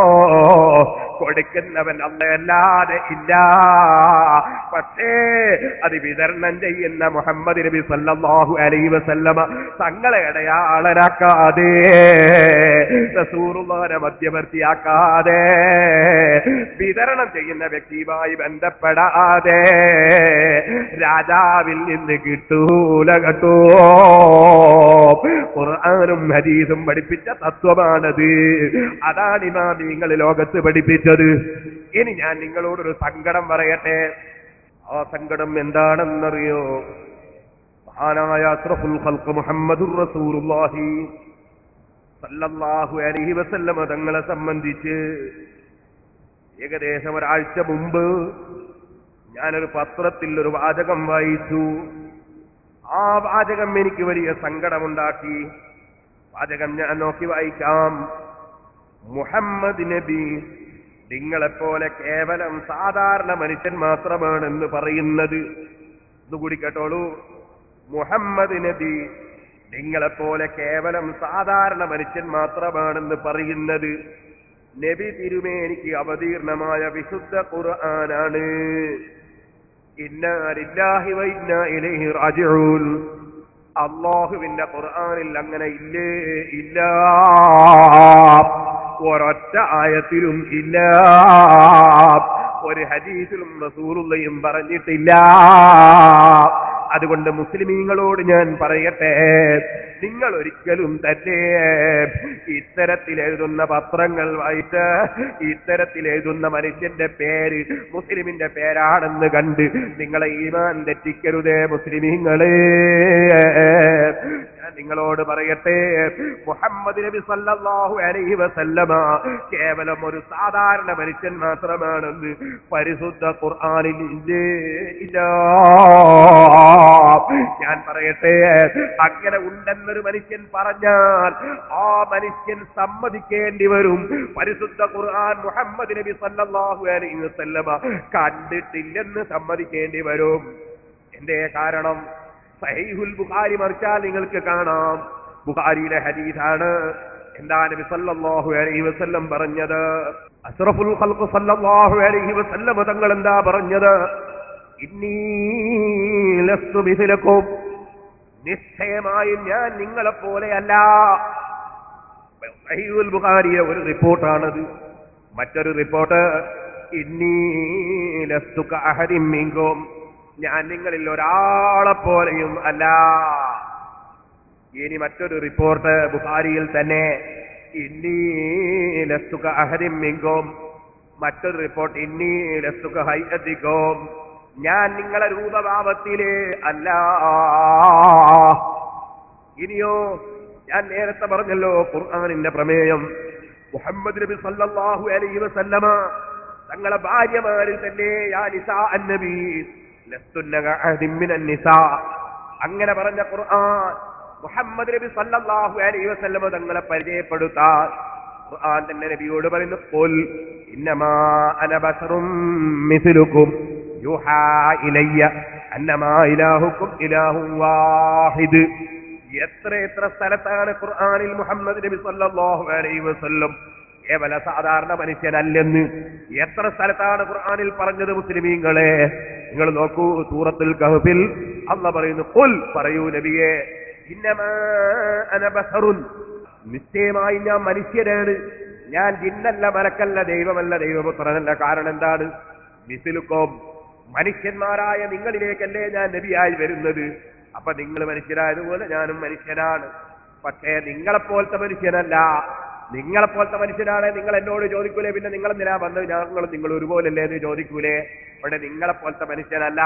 കൊടുക്കുന്നവൻ അല്ലാതെ ഇല്ല. പക്ഷേ അത് വിതരണം ചെയ്യുന്ന മുഹമ്മദ് നബി സല്ലല്ലാഹു അലൈഹി വസല്ലമ തങ്ങളെ ഇടയാളനാക്കാതെ, റസൂലുള്ളാഹിനെ മധ്യവർത്തിയാക്കാതെ, വിതരണം ചെയ്യുന്ന വ്യക്തിയുമായി ബന്ധപ്പെടാതെ രാജാവിൽ നിന്ന് കിട്ടൂല കേട്ടോ. ഖുർആനും ഹദീസും പഠിപ്പിച്ച തത്വമാണത്. അതാണ് ഇമാമിങ്ങൾ ലോകത്ത് പഠിപ്പിച്ചത്. ഇനി ഞാൻ നിങ്ങളോടൊരു സങ്കടം പറയട്ടെ. ആ സങ്കടം എന്താണെന്നറിയോ? മഹാനായ അഷ്റഫുൽ ഖൽഖ് മുഹമ്മദുർ റസൂലുള്ളാഹി സല്ലല്ലാഹു അലൈഹി വസല്ലം തങ്ങളെ സംബന്ധിച്ച് ഏകദേശം ഒരാഴ്ച മുമ്പ് ഞാനൊരു പത്രത്തിൽ ഒരു വാചകം വായിച്ചു. ആ വാചകം എനിക്ക് വലിയ സങ്കടമുണ്ടാക്കി. വാചകം ഞാൻ നോക്കി വായിക്കാം. മുഹമ്മദ് നബി നിങ്ങളെപ്പോലെ കേവലം സാധാരണ മനുഷ്യൻ മാത്രമാണെന്ന് പറയുന്നത്. ഇതുകൂടി കേട്ടോളൂ. മുഹമ്മദ് നബി നിങ്ങളെപ്പോലെ കേവലം സാധാരണ മനുഷ്യൻ മാത്രമാണെന്ന് പറയുന്നത് നബി തിരുമേനിക്ക് അവതീർണമായ വിശുദ്ധ ഖുർആനാണ്. ഇന്നാ ലില്ലാഹി വ ഇന്നാ ഇലൈഹി റാജിഊൻ. അല്ലാഹുവിന്റെ ഖുർആനിൽ അങ്ങനെ ഇല്ലേ ഇല്ല, ഒരൊറ്റ ആയത്തിലും ഇല്ല, ഒരു ഹദീസിലും റസൂലുള്ളയും പറഞ്ഞിട്ടില്ല. അതുകൊണ്ട് മുസ്ലിമീങ്ങളോട് ഞാൻ പറയട്ടെ, നിങ്ങൾ ഒരിക്കലും തന്നെ ഇത്തരത്തിൽ എഴുതുന്ന പത്രങ്ങൾ വായിച്ച് ഇത്തരത്തിൽ എഴുതുന്ന മനുഷ്യന്റെ പേര് മുസ്ലിമിന്റെ പേരാണെന്ന് കണ്ട് നിങ്ങളെ ഈമാൻ തെറ്റിക്കരുതേ മുസ്ലിമീങ്ങളെ. ഞാൻ നിങ്ങളോട് പറയട്ടെ, മുഹമ്മദ് നബി സല്ലല്ലാഹു അലൈഹി വസല്ലമ കേവലം ഒരു സാധാരണ മനുഷ്യൻ മാത്രമാണെന്ന് പരിശുദ്ധ ഖുർആനിൽ ഇല്ല. ഞാൻ പറയട്ടെ, അങ്ങനെ ഉണ്ടെന്നൊരു മനുഷ്യൻ പറഞ്ഞാൽ ആ മനുഷ്യൻ സമ്മതിക്കേണ്ടി വരും പരിശുദ്ധ ഖുർആൻ മുഹമ്മദ് നബി സല്ലല്ലാഹു അലൈഹി വസല്ലമ കണ്ടിട്ടില്ലെന്ന് സമ്മതിക്കേണ്ടി വരും. എന്തേ കാരണം? സഹീഹുൽ ബുഖാരി മറിച്ചാൽ നിങ്ങൾക്ക് കാണാം, ബുഖാരിയിലെ ഹദീസാണ്. എന്താ നബി സല്ലല്ലാഹു അലൈഹി വസല്ലം പറഞ്ഞത്? അഷ്റഫുൽ ഖൽഖ് സല്ലല്ലാഹു അലൈഹി വസല്ലം തങ്ങൾ എന്താ പറഞ്ഞത്? ഇന്നീ ലസ്തു മിസ്ലക്കും, നിശ്ചയമായും ഞാൻ നിങ്ങളെപ്പോലെയല്ല. സഹീഹുൽ ബുഖാരിയിലെ ഒരു റിപ്പോർട്ടാണത്. മറ്റൊരു റിപ്പോർട്ട് ഇന്നീ ലസ്തു കഅഹദിൻ മിൻകും, ഞാൻ നിങ്ങളിൽ ഒരാളെപ്പോലെയും അല്ല. ഇനി മറ്റൊരു റിപ്പോർട്ട് ബുഖാരിയിൽ തന്നെ ഇന്നീ ലസ്തു കഅഹദിൻ മിൻകും, മറ്റൊരു റിപ്പോർട്ട് ഇന്നീ ലസ്തു കഹൈഅതികും, ഞാൻ നിങ്ങളെ രൂപഭാവത്തിലേ അല്ല. ഇനിയോ, ഞാൻ നേരത്തെ പറഞ്ഞല്ലോ ഖുർആനിന്റെ പ്രമേയം. മുഹമ്മദ് നബി സല്ലല്ലാഹു അലൈഹി വസല്ലമ തങ്ങളെ ഭാര്യമാരിൽ തന്നെ യാ നിസാ അന്നബി ലസ്തുന്ന കഅഹദിൻ മിനൻ നിസാ, അങ്ങനെ പറഞ്ഞ ഖുർആൻ മുഹമ്മദ് നബി സല്ലല്ലാഹു അലൈഹി വസല്ലമ തങ്ങളെ പരിചയപ്പെടുത്താൻ ഖുർആൻ തന്നെ നബിയോട് പറയുന്നു, ഖുൽ ഇന്നമാ അന ബശറും മിസ്ലുക്കും യൂഹാ ഇലയ്യ അന്നമാ ഇലാഹുക്കും ഇലാഹുൻ വാഹിദ്. എത്ര സ്ഥലത്താണ് ഖുർആനിൽ മുഹമ്മദ് നബി സല്ലല്ലാഹു അലൈഹി വസല്ലം കേവല സാധാരണ മനുഷ്യനല്ലെന്ന് എത്ര സ്ഥലത്താണ് ഖുർആനിൽ പറഞ്ഞത് മുസ്ലിമീങ്ങളെ? നിങ്ങൾ നോക്കൂ, സൂറത്തുൽ കഹ്ഫിൽ അല്ലാഹ് പറയുന്നു, ഖുൽ, പറയൂ നബിയേ, ഇന്നമാ അന ബശറുൻ, നിശ്ചയമായി ഞാൻ മനുഷ്യനാണ്, ഞാൻ ജിന്നല്ല, മലക്കല്ല, ദൈവമല്ല, ദൈവപുത്രനല്ല. കാരണം എന്താണ്? മിസ്ലുക്കും, മനുഷ്യന്മാരായ നിങ്ങളിലേക്കല്ലേ ഞാൻ നബിയായി വരുന്നത്. അപ്പൊ നിങ്ങൾ മനുഷ്യരായതുപോലെ ഞാനും മനുഷ്യനാണ്. പക്ഷേ നിങ്ങളെപ്പോലത്തെ മനുഷ്യനല്ല. നിങ്ങളെപ്പോലത്തെ മനുഷ്യനാണ് നിങ്ങൾ എന്നോട് ചോദിക്കൂലേ, പിന്നെ നിങ്ങളെന്തിനാ വന്നത്, ഞങ്ങൾ നിങ്ങൾ ഒരുപോലല്ലേ എന്ന് ചോദിക്കൂലേ? അവിടെ നിങ്ങളെപ്പോലത്തെ മനുഷ്യനല്ല.